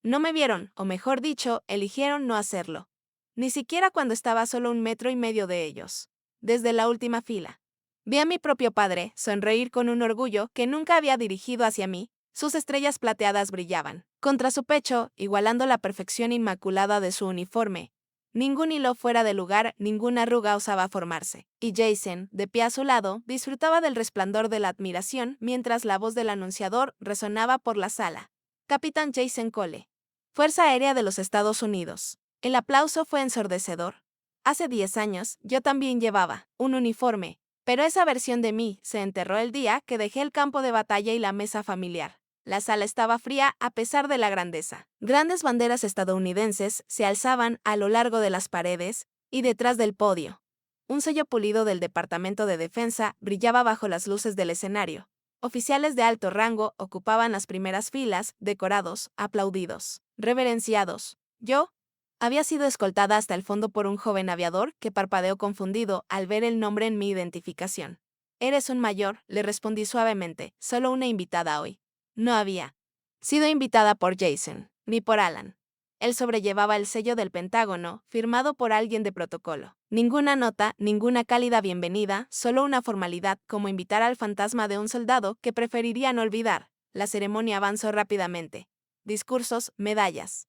No me vieron, o mejor dicho, eligieron no hacerlo. Ni siquiera cuando estaba solo 1,5 metros de ellos. Desde la última fila. Vi a mi propio padre sonreír con un orgullo que nunca había dirigido hacia mí. Sus estrellas plateadas brillaban contra su pecho, igualando la perfección inmaculada de su uniforme. Ningún hilo fuera de lugar, ninguna arruga osaba formarse. Y Jason, de pie a su lado, disfrutaba del resplandor de la admiración mientras la voz del anunciador resonaba por la sala. Capitán Jason Cole. Fuerza Aérea de los Estados Unidos. El aplauso fue ensordecedor. Hace 10 años, yo también llevaba un uniforme, pero esa versión de mí se enterró el día que dejé el campo de batalla y la mesa familiar. La sala estaba fría a pesar de la grandeza. Grandes banderas estadounidenses se alzaban a lo largo de las paredes y detrás del podio. Un sello pulido del Departamento de Defensa brillaba bajo las luces del escenario. Oficiales de alto rango ocupaban las primeras filas, decorados, aplaudidos, reverenciados. Yo había sido escoltada hasta el fondo por un joven aviador que parpadeó confundido al ver el nombre en mi identificación. Eres un mayor, le respondí suavemente, solo una invitada hoy. No había sido invitada por Jason, ni por Alan. Él sobrellevaba el sello del Pentágono, firmado por alguien de protocolo. Ninguna nota, ninguna cálida bienvenida, solo una formalidad, como invitar al fantasma de un soldado que preferiría no olvidar. La ceremonia avanzó rápidamente. Discursos, medallas.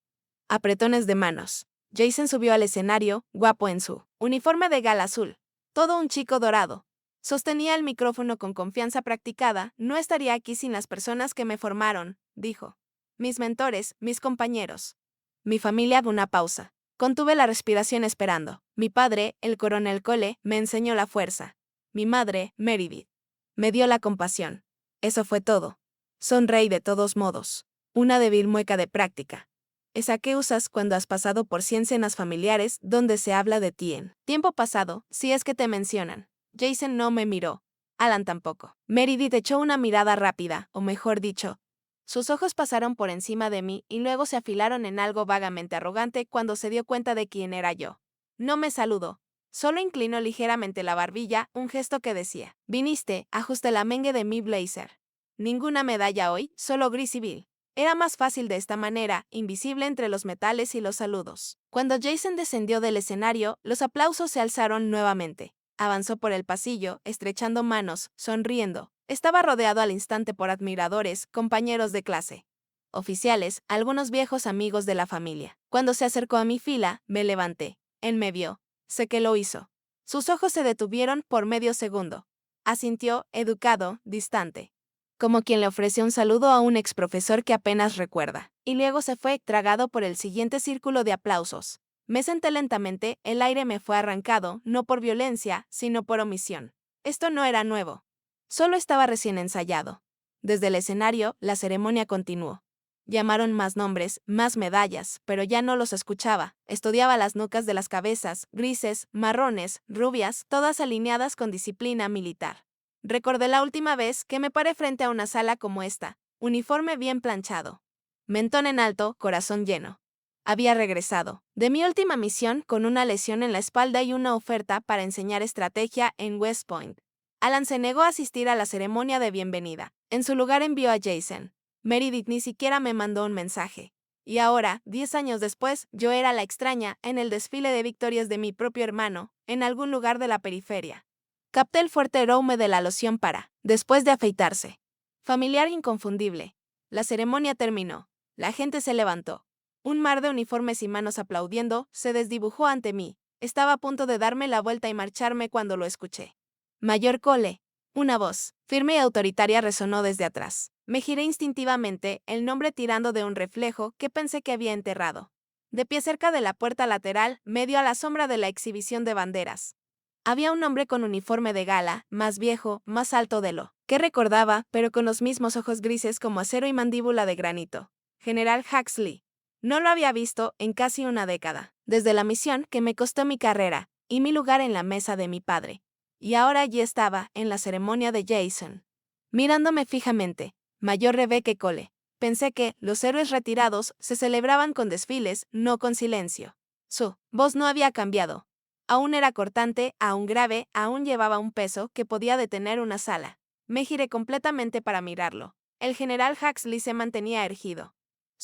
Apretones de manos. Jason subió al escenario, guapo en su uniforme de gala azul. Todo un chico dorado. Sostenía el micrófono con confianza practicada. No estaría aquí sin las personas que me formaron, dijo. Mis mentores, mis compañeros. Mi familia. Una pausa. Contuve la respiración esperando. Mi padre, el coronel Cole, me enseñó la fuerza. Mi madre, Meredith, me dio la compasión. Eso fue todo. Sonreí de todos modos. Una débil mueca de práctica. Esa que usas cuando has pasado por 100 cenas familiares donde se habla de ti en tiempo pasado, si es que te mencionan. Jason no me miró. Alan tampoco. Meredith echó una mirada rápida, o mejor dicho, sus ojos pasaron por encima de mí y luego se afilaron en algo vagamente arrogante cuando se dio cuenta de quién era yo. No me saludó. Solo inclinó ligeramente la barbilla, un gesto que decía: viniste, ajuste la mengue de mi blazer. Ninguna medalla hoy, solo gris y vil. Era más fácil de esta manera, invisible entre los metales y los saludos. Cuando Jason descendió del escenario, los aplausos se alzaron nuevamente. Avanzó por el pasillo, estrechando manos, sonriendo. Estaba rodeado al instante por admiradores, compañeros de clase, oficiales, algunos viejos amigos de la familia. Cuando se acercó a mi fila, me levanté. Él me vio. Sé que lo hizo. Sus ojos se detuvieron por medio segundo. Asintió, educado, distante, como quien le ofrece un saludo a un exprofesor que apenas recuerda. Y luego se fue, tragado por el siguiente círculo de aplausos. Me senté lentamente, el aire me fue arrancado, no por violencia, sino por omisión. Esto no era nuevo. Solo estaba recién ensayado. Desde el escenario, la ceremonia continuó. Llamaron más nombres, más medallas, pero ya no los escuchaba. Estudiaba las nucas de las cabezas, grises, marrones, rubias, todas alineadas con disciplina militar. Recordé la última vez que me paré frente a una sala como esta, uniforme bien planchado. Mentón en alto, corazón lleno. Había regresado de mi última misión con una lesión en la espalda y una oferta para enseñar estrategia en West Point. Alan se negó a asistir a la ceremonia de bienvenida. En su lugar envió a Jason. Meredith ni siquiera me mandó un mensaje. Y ahora, 10 años después, yo era la extraña en el desfile de victorias de mi propio hermano, en algún lugar de la periferia. Capté el fuerte aroma de la loción después de afeitarse. Familiar inconfundible. La ceremonia terminó. La gente se levantó. Un mar de uniformes y manos aplaudiendo se desdibujó ante mí. Estaba a punto de darme la vuelta y marcharme cuando lo escuché. Mayor Cole. Una voz, firme y autoritaria, resonó desde atrás. Me giré instintivamente, el nombre tirando de un reflejo que pensé que había enterrado. De pie cerca de la puerta lateral, medio a la sombra de la exhibición de banderas. Había un hombre con uniforme de gala, más viejo, más alto de lo que recordaba, pero con los mismos ojos grises como acero y mandíbula de granito. General Huxley. No lo había visto en casi una década, desde la misión que me costó mi carrera y mi lugar en la mesa de mi padre. Y ahora allí estaba, en la ceremonia de Jason, mirándome fijamente. Mayor Rebecca Cole. Pensé que los héroes retirados se celebraban con desfiles, no con silencio. Su voz no había cambiado. Aún era cortante, aún grave, aún llevaba un peso que podía detener una sala. Me giré completamente para mirarlo. El general Huxley se mantenía erguido.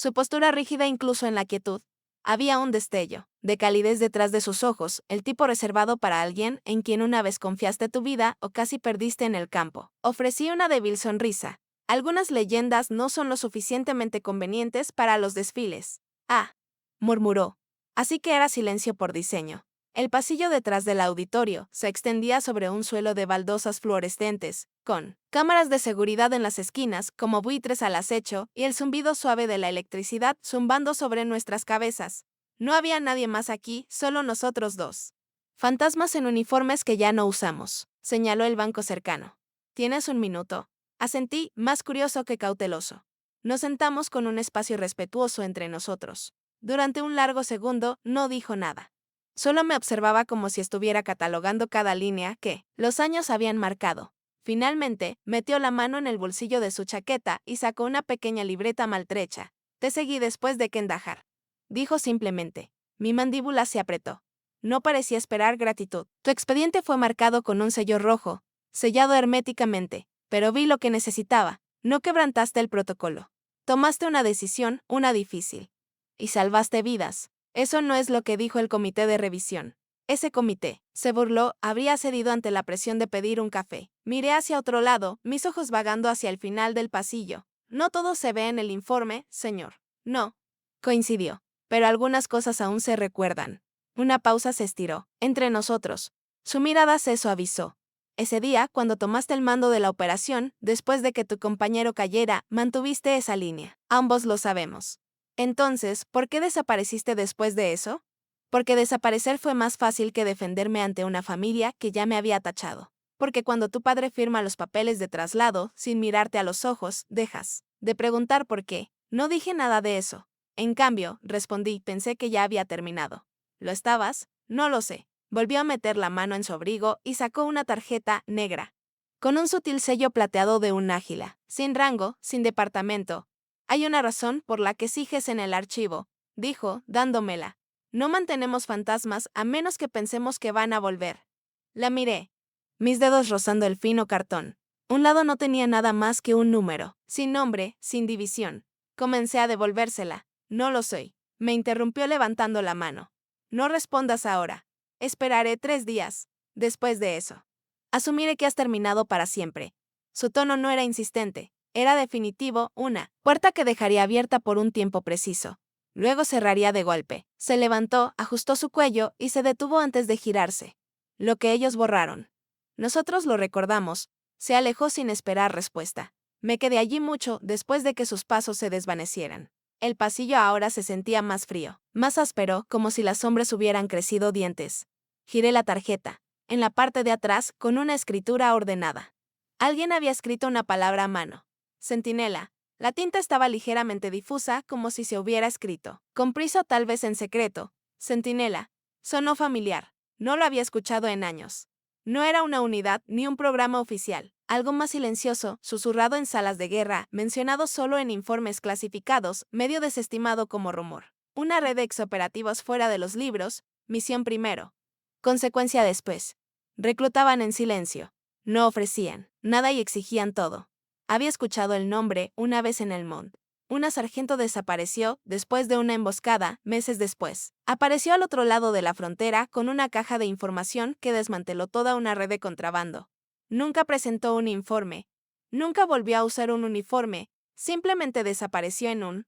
Su postura rígida incluso en la quietud. Había un destello de calidez detrás de sus ojos, el tipo reservado para alguien en quien una vez confiaste tu vida o casi perdiste en el campo. Ofrecí una débil sonrisa. Algunas leyendas no son lo suficientemente convenientes para los desfiles. Ah, murmuró. Así que era silencio por diseño. El pasillo detrás del auditorio se extendía sobre un suelo de baldosas fluorescentes, con cámaras de seguridad en las esquinas como buitres al acecho y el zumbido suave de la electricidad zumbando sobre nuestras cabezas. No había nadie más aquí, solo nosotros dos. Fantasmas en uniformes que ya no usamos, señaló el banco cercano. ¿Tienes un minuto? Asentí, más curioso que cauteloso. Nos sentamos con un espacio respetuoso entre nosotros. Durante un largo segundo no dijo nada. Solo me observaba como si estuviera catalogando cada línea que los años habían marcado. Finalmente, metió la mano en el bolsillo de su chaqueta y sacó una pequeña libreta maltrecha. Te seguí después de Kandahar. Dijo simplemente. Mi mandíbula se apretó. No parecía esperar gratitud. Tu expediente fue marcado con un sello rojo, sellado herméticamente, pero vi lo que necesitaba. No quebrantaste el protocolo. Tomaste una decisión, una difícil. Y salvaste vidas. Eso no es lo que dijo el comité de revisión. Ese comité, se burló, habría cedido ante la presión de pedir un café. Miré hacia otro lado, mis ojos vagando hacia el final del pasillo. No todo se ve en el informe, señor. No. Coincidió. Pero algunas cosas aún se recuerdan. Una pausa se estiró. Entre nosotros. Su mirada se suavizó. Ese día, cuando tomaste el mando de la operación, después de que tu compañero cayera, mantuviste esa línea. Ambos lo sabemos. Entonces, ¿por qué desapareciste después de eso? Porque desaparecer fue más fácil que defenderme ante una familia que ya me había tachado. Porque cuando tu padre firma los papeles de traslado, sin mirarte a los ojos, dejas de preguntar por qué. No dije nada de eso. En cambio, respondí, pensé que ya había terminado. ¿Lo estabas? No lo sé. Volvió a meter la mano en su abrigo y sacó una tarjeta negra, con un sutil sello plateado de un águila, sin rango, sin departamento. Hay una razón por la que sigues en el archivo, dijo, dándomela. No mantenemos fantasmas a menos que pensemos que van a volver. La miré, mis dedos rozando el fino cartón. Un lado no tenía nada más que un número, sin nombre, sin división. Comencé a devolvérsela. No lo soy. Me interrumpió levantando la mano. No respondas ahora. Esperaré 3 días. Después de eso. Asumiré que has terminado para siempre. Su tono no era insistente. Era definitivo, una puerta que dejaría abierta por un tiempo preciso. Luego cerraría de golpe. Se levantó, ajustó su cuello y se detuvo antes de girarse. Lo que ellos borraron. Nosotros lo recordamos. Se alejó sin esperar respuesta. Me quedé allí mucho después de que sus pasos se desvanecieran. El pasillo ahora se sentía más frío, más áspero, como si las sombras hubieran crecido dientes. Giré la tarjeta, en la parte de atrás, con una escritura ordenada. Alguien había escrito una palabra a mano. Centinela. La tinta estaba ligeramente difusa, como si se hubiera escrito con prisa o tal vez en secreto. Centinela. Sonó familiar. No lo había escuchado en años. No era una unidad ni un programa oficial. Algo más silencioso, susurrado en salas de guerra, mencionado solo en informes clasificados, medio desestimado como rumor. Una red de exoperativos fuera de los libros, misión primero. Consecuencia después. Reclutaban en silencio. No ofrecían nada y exigían todo. Había escuchado el nombre una vez en el Mont. Una sargento desapareció después de una emboscada, meses después. Apareció al otro lado de la frontera con una caja de información que desmanteló toda una red de contrabando. Nunca presentó un informe. Nunca volvió a usar un uniforme. Simplemente desapareció en un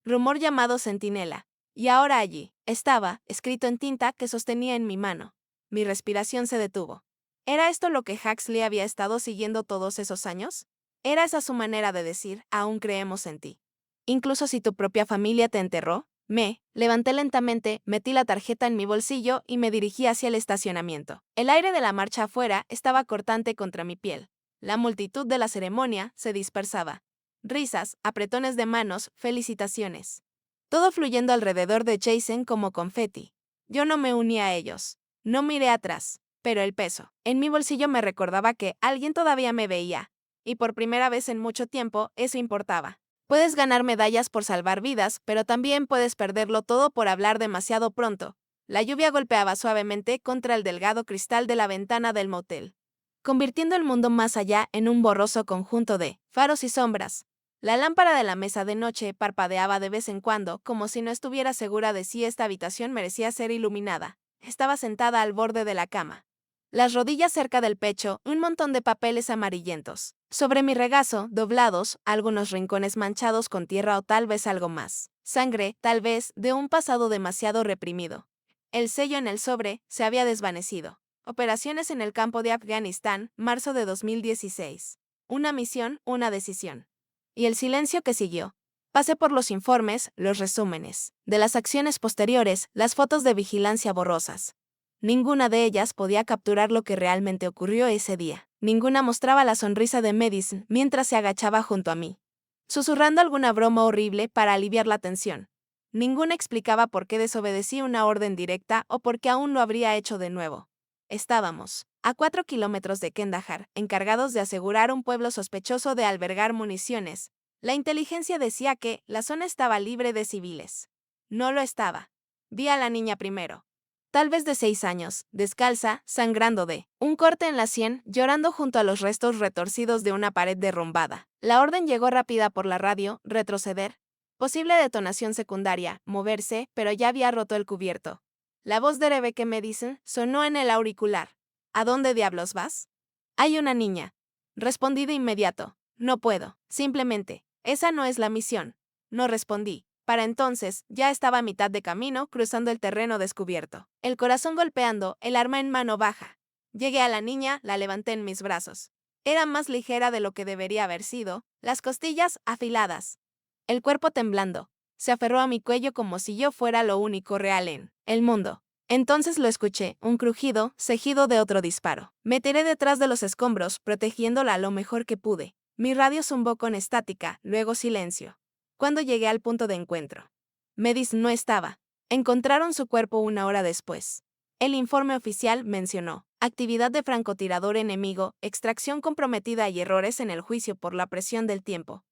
rumor llamado Centinela. Y ahora allí estaba, escrito en tinta que sostenía en mi mano. Mi respiración se detuvo. ¿Era esto lo que Huxley había estado siguiendo todos esos años? ¿Era esa su manera de decir, aún creemos en ti? Incluso si tu propia familia te enterró. Me levanté lentamente, metí la tarjeta en mi bolsillo y me dirigí hacia el estacionamiento. El aire de la marcha afuera estaba cortante contra mi piel. La multitud de la ceremonia se dispersaba. Risas, apretones de manos, felicitaciones. Todo fluyendo alrededor de Jason como confeti. Yo no me uní a ellos. No miré atrás, pero el peso en mi bolsillo me recordaba que alguien todavía me veía. Y por primera vez en mucho tiempo, eso importaba. Puedes ganar medallas por salvar vidas, pero también puedes perderlo todo por hablar demasiado pronto. La lluvia golpeaba suavemente contra el delgado cristal de la ventana del motel, convirtiendo el mundo más allá en un borroso conjunto de faros y sombras. La lámpara de la mesa de noche parpadeaba de vez en cuando, como si no estuviera segura de si esta habitación merecía ser iluminada. Estaba sentada al borde de la cama. Las rodillas cerca del pecho, un montón de papeles amarillentos. Sobre mi regazo, doblados, algunos rincones manchados con tierra o tal vez algo más. Sangre, tal vez, de un pasado demasiado reprimido. El sello en el sobre se había desvanecido. Operaciones en el campo de Afganistán, marzo de 2016. Una misión, una decisión. Y el silencio que siguió. Pasé por los informes, los resúmenes, de las acciones posteriores, las fotos de vigilancia borrosas. Ninguna de ellas podía capturar lo que realmente ocurrió ese día. Ninguna mostraba la sonrisa de Madison mientras se agachaba junto a mí, susurrando alguna broma horrible para aliviar la tensión. Ninguna explicaba por qué desobedecí una orden directa o por qué aún lo habría hecho de nuevo. Estábamos a 4 kilómetros de Kandahar, encargados de asegurar un pueblo sospechoso de albergar municiones. La inteligencia decía que la zona estaba libre de civiles. No lo estaba. Vi a la niña primero. Tal vez de 6 años, descalza, sangrando de un corte en la sien, llorando junto a los restos retorcidos de una pared derrumbada. La orden llegó rápida por la radio: retroceder. Posible detonación secundaria, moverse, pero ya había roto el cubierto. La voz de Rebecca Madison sonó en el auricular. ¿A dónde diablos vas? Hay una niña. Respondí de inmediato. No puedo. Simplemente. Esa no es la misión. No respondí. Para entonces, ya estaba a mitad de camino, cruzando el terreno descubierto. El corazón golpeando, el arma en mano baja. Llegué a la niña, la levanté en mis brazos. Era más ligera de lo que debería haber sido, las costillas afiladas. El cuerpo temblando. Se aferró a mi cuello como si yo fuera lo único real en el mundo. Entonces lo escuché, un crujido, seguido de otro disparo. Me tiré detrás de los escombros, protegiéndola lo mejor que pude. Mi radio zumbó con estática, luego silencio. Cuando llegué al punto de encuentro, Madison no estaba. Encontraron su cuerpo una hora después. El informe oficial mencionó actividad de francotirador enemigo, extracción comprometida y errores en el juicio por la presión del tiempo.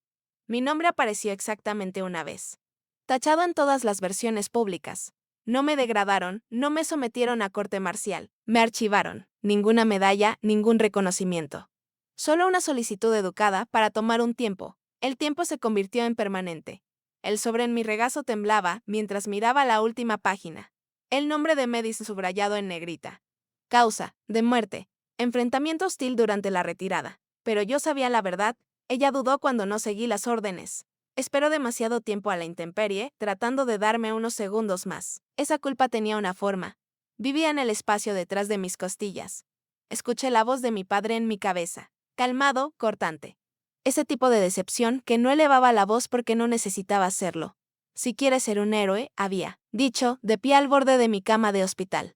Mi nombre apareció exactamente una vez. Tachado en todas las versiones públicas. No me degradaron, no me sometieron a corte marcial, me archivaron. Ninguna medalla, ningún reconocimiento. Solo una solicitud educada para tomar un tiempo. El tiempo se convirtió en permanente. El sobre en mi regazo temblaba mientras miraba la última página. El nombre de Madison subrayado en negrita. Causa, de muerte. Enfrentamiento hostil durante la retirada. Pero yo sabía la verdad. Ella dudó cuando no seguí las órdenes. Esperó demasiado tiempo a la intemperie, tratando de darme unos segundos más. Esa culpa tenía una forma. Vivía en el espacio detrás de mis costillas. Escuché la voz de mi padre en mi cabeza. Calmado, cortante. Ese tipo de decepción que no elevaba la voz porque no necesitaba hacerlo. Si quieres ser un héroe, había dicho, de pie al borde de mi cama de hospital.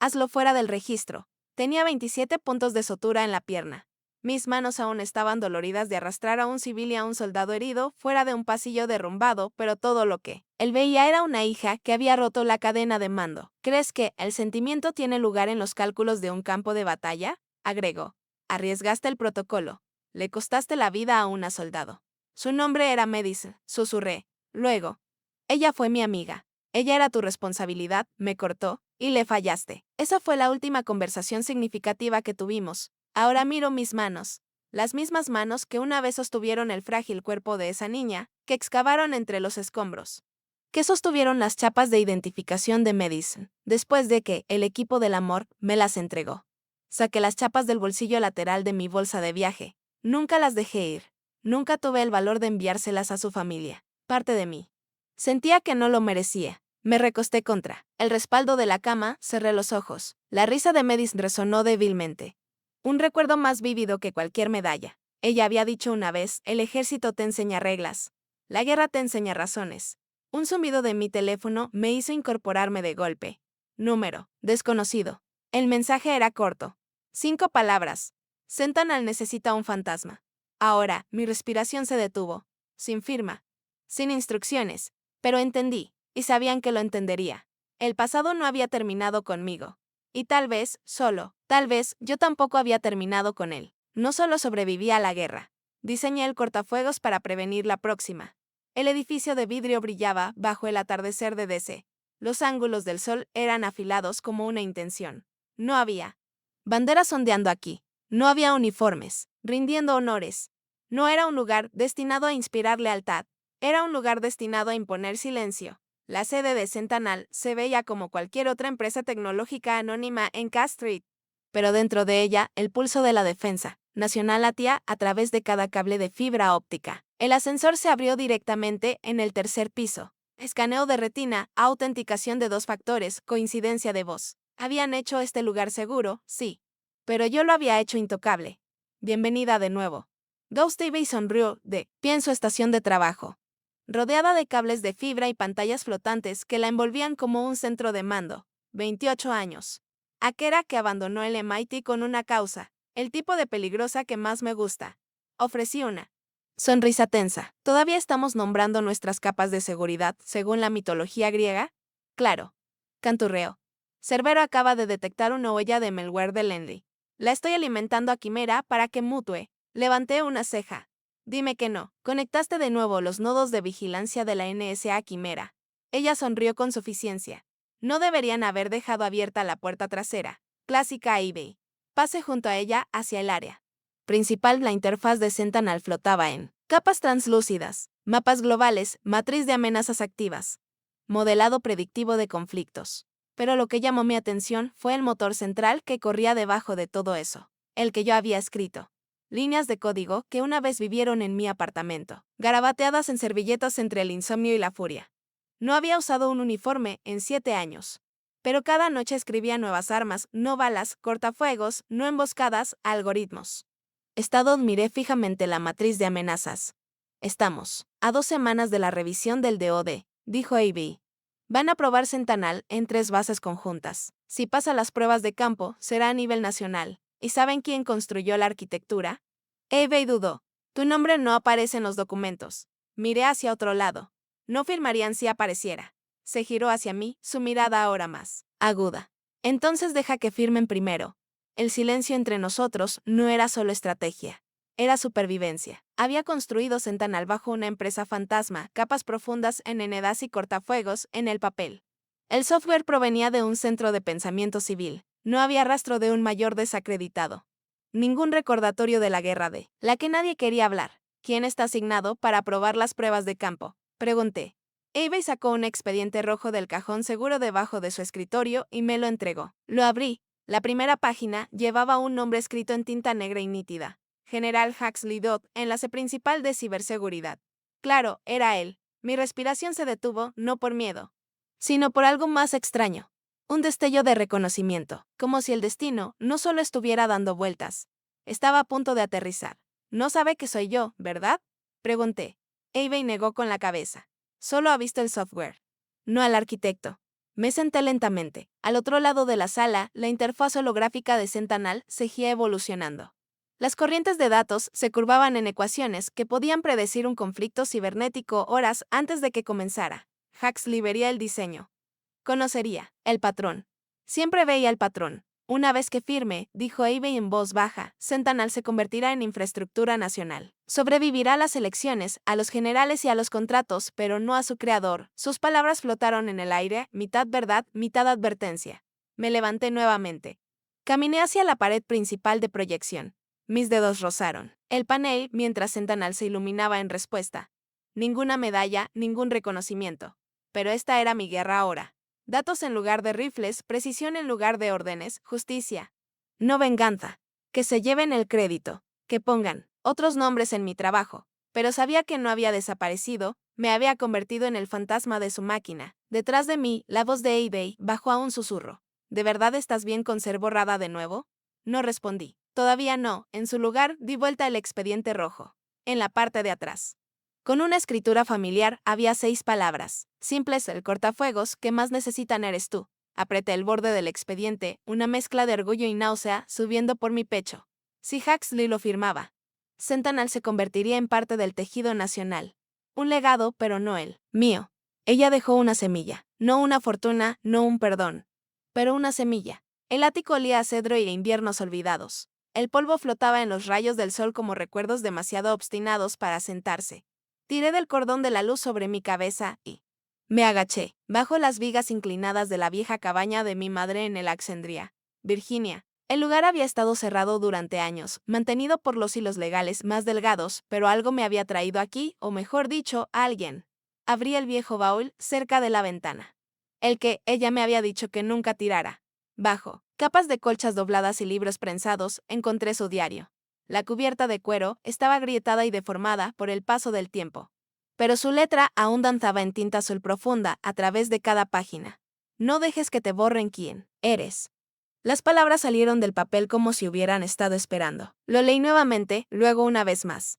Hazlo fuera del registro. Tenía 27 puntos de sutura en la pierna. Mis manos aún estaban doloridas de arrastrar a un civil y a un soldado herido fuera de un pasillo derrumbado, pero todo lo que él veía era una hija que había roto la cadena de mando. ¿Crees que el sentimiento tiene lugar en los cálculos de un campo de batalla? Agregó. Arriesgaste el protocolo. Le costaste la vida a una soldado. Su nombre era Madison, susurré. Luego. Ella fue mi amiga. Ella era tu responsabilidad, me cortó, y le fallaste. Esa fue la última conversación significativa que tuvimos. Ahora miro mis manos. Las mismas manos que una vez sostuvieron el frágil cuerpo de esa niña, que excavaron entre los escombros. Que sostuvieron las chapas de identificación de Madison, después de que el equipo del amor me las entregó. Saqué las chapas del bolsillo lateral de mi bolsa de viaje. Nunca las dejé ir. Nunca tuve el valor de enviárselas a su familia. Parte de mí. Sentía que no lo merecía. Me recosté contra el respaldo de la cama, cerré los ojos. La risa de Madison resonó débilmente. Un recuerdo más vívido que cualquier medalla. Ella había dicho una vez, el ejército te enseña reglas. La guerra te enseña razones. Un zumbido de mi teléfono me hizo incorporarme de golpe. Número, desconocido. El mensaje era corto. 5 palabras. Sentinel necesita un fantasma. Ahora, mi respiración se detuvo. Sin firma. Sin instrucciones. Pero entendí, y sabían que lo entendería. El pasado no había terminado conmigo. Y tal vez, tal vez, yo tampoco había terminado con él. No solo sobreviví a la guerra. Diseñé el cortafuegos para prevenir la próxima. El edificio de vidrio brillaba bajo el atardecer de DC. Los ángulos del sol eran afilados como una intención. No había banderas ondeando aquí. No había uniformes, rindiendo honores. No era un lugar destinado a inspirar lealtad, era un lugar destinado a imponer silencio. La sede de Sentinel se veía como cualquier otra empresa tecnológica anónima en K Street, pero dentro de ella, el pulso de la defensa nacional latía a través de cada cable de fibra óptica. El ascensor se abrió directamente en el tercer piso. Escaneo de retina, autenticación de 2 factores, coincidencia de voz. Habían hecho este lugar seguro, sí. Pero yo lo había hecho intocable. Bienvenida de nuevo. Ghost TV sonrió de pie en su estación de trabajo, rodeada de cables de fibra y pantallas flotantes que la envolvían como un centro de mando. 28 años. Aquera que abandonó el MIT con una causa, el tipo de peligrosa que más me gusta. Ofrecí una sonrisa tensa. ¿Todavía estamos nombrando nuestras capas de seguridad según la mitología griega? Claro. Canturreo. Cerbero acaba de detectar una huella de malware de Lenly. La estoy alimentando a Quimera para que mutue. Levanté una ceja. Dime que no. Conectaste de nuevo los nodos de vigilancia de la NSA a Quimera. Ella sonrió con suficiencia. No deberían haber dejado abierta la puerta trasera. Clásica eBay. Pase junto a ella hacia el área principal. La interfaz de Sentinel flotaba en capas translúcidas, mapas globales, matriz de amenazas activas, modelado predictivo de conflictos. Pero lo que llamó mi atención fue el motor central que corría debajo de todo eso, el que yo había escrito. Líneas de código que una vez vivieron en mi apartamento, garabateadas en servilletas entre el insomnio y la furia. No había usado un uniforme en 7 años. Pero cada noche escribía nuevas armas, no balas, cortafuegos, no emboscadas, algoritmos. Estado miré fijamente la matriz de amenazas. Estamos a 2 semanas de la revisión del DoD, dijo AB. Van a probar Sentinel en 3 bases conjuntas. Si pasa las pruebas de campo, será a nivel nacional. ¿Y saben quién construyó la arquitectura? AB dudó. Tu nombre no aparece en los documentos. Miré hacia otro lado. No firmarían si apareciera. Se giró hacia mí, su mirada ahora más aguda. Entonces deja que firmen primero. El silencio entre nosotros no era solo estrategia. Era supervivencia. Había construido Sentinel bajo una empresa fantasma, capas profundas en enedas y cortafuegos en el papel. El software provenía de un centro de pensamiento civil. No había rastro de un mayor desacreditado. Ningún recordatorio de la guerra de la que nadie quería hablar. ¿Quién está asignado para aprobar las pruebas de campo? Pregunté. Avery sacó un expediente rojo del cajón seguro debajo de su escritorio y me lo entregó. Lo abrí. La primera página llevaba un nombre escrito en tinta negra y nítida. General Huxley Dodd, enlace principal de ciberseguridad. Claro, era él. Mi respiración se detuvo, no por miedo, sino por algo más extraño. Un destello de reconocimiento, como si el destino no solo estuviera dando vueltas. Estaba a punto de aterrizar. No sabe que soy yo, ¿verdad? Pregunté. Avery negó con la cabeza. Solo ha visto el software, no al arquitecto. Me senté lentamente. Al otro lado de la sala, la interfaz holográfica de Sentinel seguía evolucionando. Las corrientes de datos se curvaban en ecuaciones que podían predecir un conflicto cibernético horas antes de que comenzara. Huxley vería el diseño. Conocería el patrón. Siempre veía el patrón. Una vez que firme, dijo Avery en voz baja, Sentinel se convertirá en infraestructura nacional. Sobrevivirá a las elecciones, a los generales y a los contratos, pero no a su creador. Sus palabras flotaron en el aire, mitad verdad, mitad advertencia. Me levanté nuevamente. Caminé hacia la pared principal de proyección. Mis dedos rozaron el panel mientras Sentinel se iluminaba en respuesta. Ninguna medalla, ningún reconocimiento. Pero esta era mi guerra ahora. Datos en lugar de rifles, precisión en lugar de órdenes, justicia. No venganza. Que se lleven el crédito. Que pongan otros nombres en mi trabajo. Pero sabía que no había desaparecido, me había convertido en el fantasma de su máquina. Detrás de mí, la voz de eBay bajó a un susurro. ¿De verdad estás bien con ser borrada de nuevo? No respondí. Todavía no. En su lugar, di vuelta el expediente rojo. En la parte de atrás. Con una escritura familiar había 6 palabras. Simples, el cortafuegos que más necesitan eres tú. Apreté el borde del expediente, una mezcla de orgullo y náusea subiendo por mi pecho. Si Huxley lo firmaba, Sentinel se convertiría en parte del tejido nacional. Un legado, pero no él. Mío. Ella dejó una semilla. No una fortuna, no un perdón. Pero una semilla. El ático olía a cedro y a inviernos olvidados. El polvo flotaba en los rayos del sol como recuerdos demasiado obstinados para sentarse. Tiré del cordón de la luz sobre mi cabeza y me agaché, bajo las vigas inclinadas de la vieja cabaña de mi madre en el Alexandria, Virginia. El lugar había estado cerrado durante años, mantenido por los hilos legales más delgados, pero algo me había traído aquí, o mejor dicho, alguien. Abrí el viejo baúl cerca de la ventana. El que ella me había dicho que nunca tirara. Bajo capas de colchas dobladas y libros prensados, encontré su diario. La cubierta de cuero estaba agrietada y deformada por el paso del tiempo. Pero su letra aún danzaba en tinta azul profunda a través de cada página. No dejes que te borren quién eres. Las palabras salieron del papel como si hubieran estado esperando. Lo leí nuevamente, luego una vez más.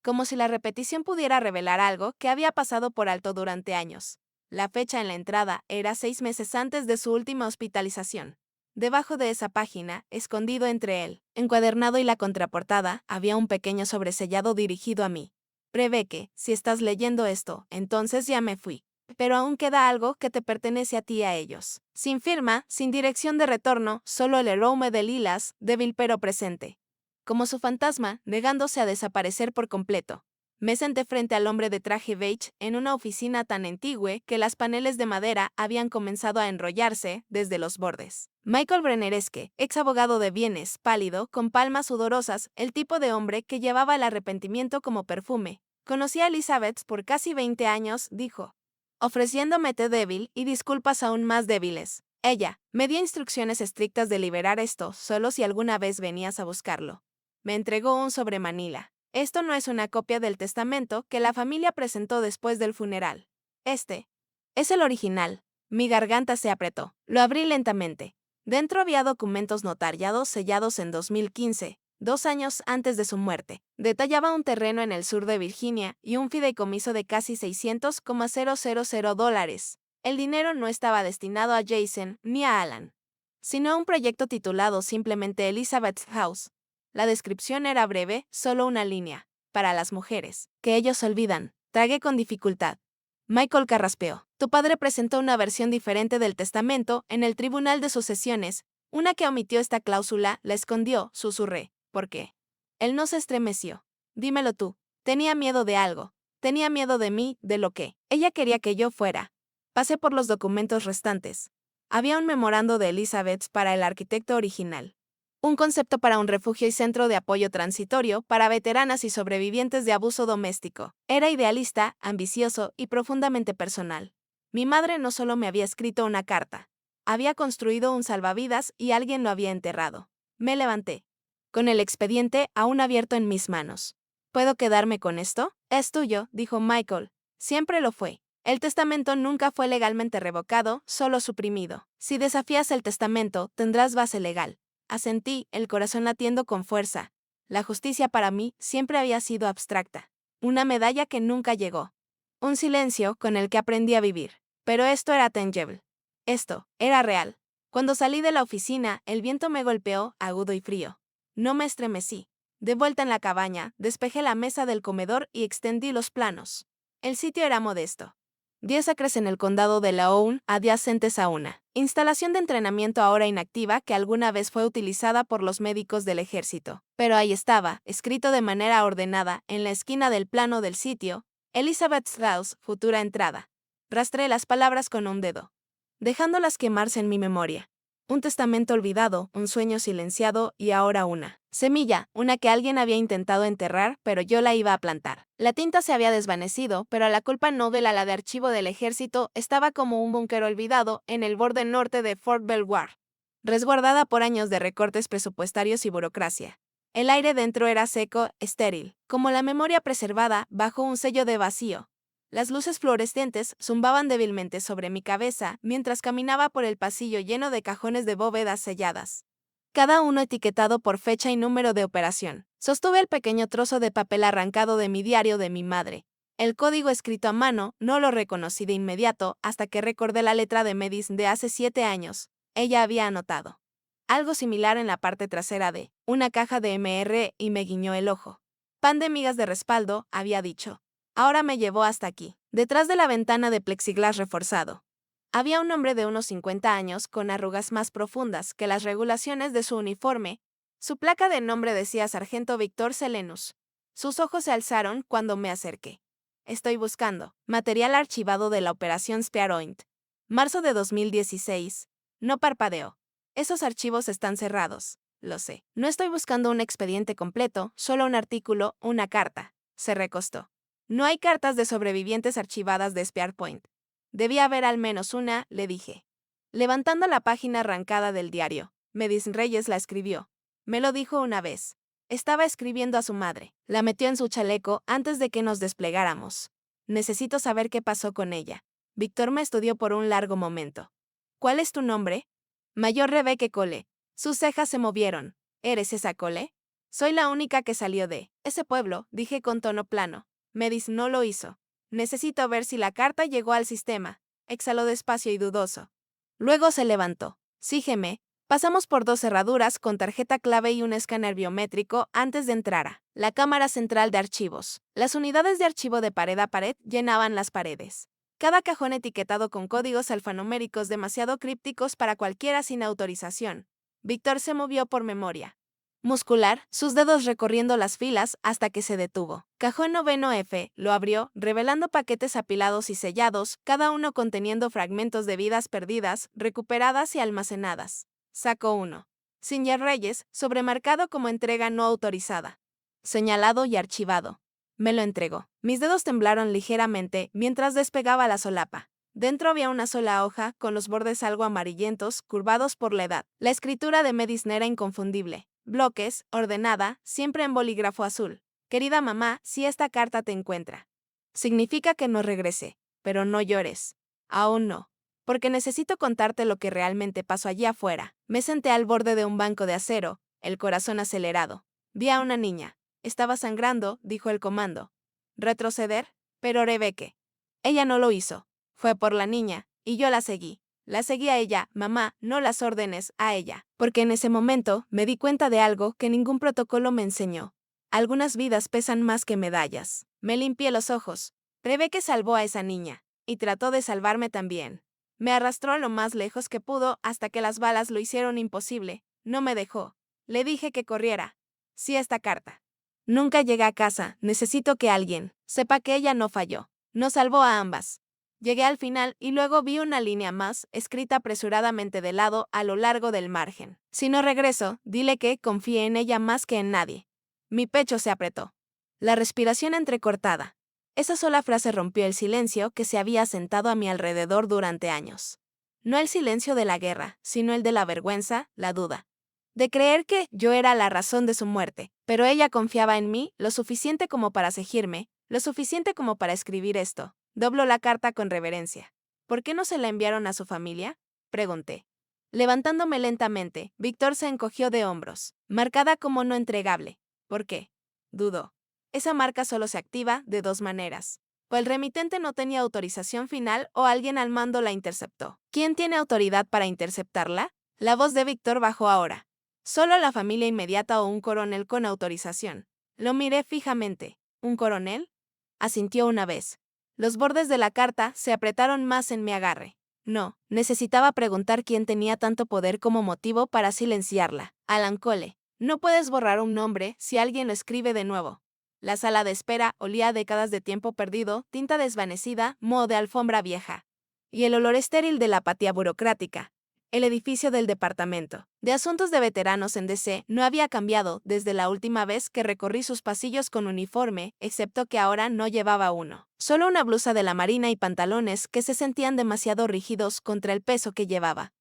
Como si la repetición pudiera revelar algo que había pasado por alto durante años. La fecha en la entrada era 6 meses antes de su última hospitalización. Debajo de esa página, escondido entre el encuadernado y la contraportada, había un pequeño sobresellado dirigido a mí. Prevé que, si estás leyendo esto, entonces ya me fui. Pero aún queda algo que te pertenece a ti y a ellos. Sin firma, sin dirección de retorno, solo el aroma de lilas, débil pero presente. Como su fantasma, negándose a desaparecer por completo. Me senté frente al hombre de traje beige en una oficina tan antigua que las paneles de madera habían comenzado a enrollarse desde los bordes. Michael Brennereske, ex abogado de bienes, pálido, con palmas sudorosas, el tipo de hombre que llevaba el arrepentimiento como perfume. Conocí a Elizabeth por casi 20 años, dijo, ofreciéndome té débil y disculpas aún más débiles. Ella me dio instrucciones estrictas de liberar esto solo si alguna vez venías a buscarlo. Me entregó un sobre Manila. Esto no es una copia del testamento que la familia presentó después del funeral. Este es el original. Mi garganta se apretó. Lo abrí lentamente. Dentro había documentos notariados sellados en 2015, 2 años antes de su muerte. Detallaba un terreno en el sur de Virginia y un fideicomiso de casi $600,000. El dinero no estaba destinado a Jason ni a Alan, sino a un proyecto titulado simplemente Elizabeth's House. La descripción era breve, solo una línea. Para las mujeres, que ellos olvidan. Tragué con dificultad. Michael carraspeó. Tu padre presentó una versión diferente del testamento en el tribunal de sucesiones, una que omitió esta cláusula, la escondió, susurré. ¿Por qué? Él no se estremeció. Dímelo tú. Tenía miedo de algo. Tenía miedo de mí, de lo que ella quería que yo fuera. Pasé por los documentos restantes. Había un memorando de Elizabeth para el arquitecto original. Un concepto para un refugio y centro de apoyo transitorio para veteranas y sobrevivientes de abuso doméstico. Era idealista, ambicioso y profundamente personal. Mi madre no solo me había escrito una carta, había construido un salvavidas y alguien lo había enterrado. Me levanté, con el expediente aún abierto en mis manos. ¿Puedo quedarme con esto? Es tuyo, dijo Michael. Siempre lo fue. El testamento nunca fue legalmente revocado, solo suprimido. Si desafías el testamento, tendrás base legal. Asentí, el corazón latiendo con fuerza. La justicia para mí siempre había sido abstracta. Una medalla que nunca llegó. Un silencio con el que aprendí a vivir. Pero esto era tangible. Esto era real. Cuando salí de la oficina, el viento me golpeó, agudo y frío. No me estremecí. De vuelta en la cabaña, despejé la mesa del comedor y extendí los planos. El sitio era modesto. 10 acres en el condado de Laoune, adyacentes a una instalación de entrenamiento ahora inactiva que alguna vez fue utilizada por los médicos del ejército. Pero ahí estaba, escrito de manera ordenada, en la esquina del plano del sitio, Elizabeth's House, futura entrada. Rastré las palabras con un dedo, dejándolas quemarse en mi memoria. Un testamento olvidado, un sueño silenciado y ahora una semilla, una que alguien había intentado enterrar, pero yo la iba a plantar. La tinta se había desvanecido, pero la culpa no de la de archivo del ejército estaba como un búnker olvidado en el borde norte de Fort Belvoir, resguardada por años de recortes presupuestarios y burocracia. El aire dentro era seco, estéril, como la memoria preservada bajo un sello de vacío. Las luces fluorescentes zumbaban débilmente sobre mi cabeza mientras caminaba por el pasillo lleno de cajones de bóvedas selladas, cada uno etiquetado por fecha y número de operación. Sostuve el pequeño trozo de papel arrancado de mi diario de mi madre. El código escrito a mano no lo reconocí de inmediato hasta que recordé la letra de Medis de hace 7 años. Ella había anotado algo similar en la parte trasera de una caja de MR y me guiñó el ojo. Pan de migas de respaldo, había dicho. Ahora me llevó hasta aquí, detrás de la ventana de plexiglas reforzado. Había un hombre de unos 50 años con arrugas más profundas que las regulaciones de su uniforme. Su placa de nombre decía Sargento Víctor Selenus. Sus ojos se alzaron cuando me acerqué. Estoy buscando material archivado de la Operación Spearpoint. Marzo de 2016. No parpadeó. Esos archivos están cerrados. lo sé. No estoy buscando un expediente completo, solo un artículo, una carta. Se recostó. No hay cartas de sobrevivientes archivadas de SpearPoint. Debía haber al menos una, le dije. Levantando la página arrancada del diario, Medis Reyes la escribió. Me lo dijo una vez. Estaba escribiendo a su madre. La metió en su chaleco antes de que nos desplegáramos. Necesito saber qué pasó con ella. Víctor me estudió por un largo momento. ¿Cuál es tu nombre? Mayor Rebecca Cole. Sus cejas se movieron. ¿Eres esa Cole? Soy la única que salió de ese pueblo, dije con tono plano. Medis no lo hizo. Necesito ver si la carta llegó al sistema. Exhaló despacio y dudoso. Luego se levantó. Sígueme. Pasamos por 2 cerraduras con tarjeta clave y un escáner biométrico antes de entrar a la cámara central de archivos. Las unidades de archivo de pared a pared llenaban las paredes. Cada cajón etiquetado con códigos alfanuméricos demasiado crípticos para cualquiera sin autorización. Víctor se movió por memoria muscular, sus dedos recorriendo las filas hasta que se detuvo. Cajón noveno F, lo abrió, revelando paquetes apilados y sellados, cada uno conteniendo fragmentos de vidas perdidas, recuperadas y almacenadas. Sacó uno. Singer Reyes, sobremarcado como entrega no autorizada. Señalado y archivado. Me lo entregó. Mis dedos temblaron ligeramente mientras despegaba la solapa. Dentro había una sola hoja, con los bordes algo amarillentos, curvados por la edad. La escritura de Medisner era inconfundible. Bloques, ordenada, siempre en bolígrafo azul. Querida mamá, si esta carta te encuentra. Significa que no regrese, pero no llores. Aún no. Porque necesito contarte lo que realmente pasó allí afuera. Me senté al borde de un banco de acero, el corazón acelerado. Vi a una niña. Estaba sangrando, dijo el comando. ¿Retroceder? Pero Rebecca. Ella no lo hizo. Fue por la niña, y yo la seguí. La seguí a ella, mamá, no las órdenes, a ella. Porque en ese momento me di cuenta de algo que ningún protocolo me enseñó. Algunas vidas pesan más que medallas. Me limpié los ojos. Rebecca salvó a esa niña. Y trató de salvarme también. Me arrastró lo más lejos que pudo hasta que las balas lo hicieron imposible. No me dejó. Le dije que corriera. Sí, esta carta. Nunca llegué a casa, necesito que alguien sepa que ella no falló. Nos salvó a ambas. Llegué al final y luego vi una línea más, escrita apresuradamente de lado a lo largo del margen. Si no regreso, dile que confíe en ella más que en nadie. Mi pecho se apretó. La respiración entrecortada. Esa sola frase rompió el silencio que se había sentado a mi alrededor durante años. No el silencio de la guerra, sino el de la vergüenza, la duda. De creer que yo era la razón de su muerte, pero ella confiaba en mí lo suficiente como para seguirme, lo suficiente como para escribir esto. Dobló la carta con reverencia. ¿Por qué no se la enviaron a su familia? Pregunté. Levantándome lentamente, Víctor se encogió de hombros, marcada como no entregable. ¿Por qué? Dudó. Esa marca solo se activa de 2 maneras. O el remitente no tenía autorización final o alguien al mando la interceptó. ¿Quién tiene autoridad para interceptarla? La voz de Víctor bajó ahora. Solo la familia inmediata o un coronel con autorización. Lo miré fijamente. ¿Un coronel? Asintió una vez. Los bordes de la carta se apretaron más en mi agarre. No, necesitaba preguntar quién tenía tanto poder como motivo para silenciarla. Alan Cole. No puedes borrar un nombre si alguien lo escribe de nuevo. La sala de espera olía a décadas de tiempo perdido, tinta desvanecida, moho de alfombra vieja. Y el olor estéril de la apatía burocrática. El edificio del Departamento de Asuntos de Veteranos en DC no había cambiado desde la última vez que recorrí sus pasillos con uniforme, excepto que ahora no llevaba uno. Solo una blusa de la marina y pantalones que se sentían demasiado rígidos contra el peso que llevaba.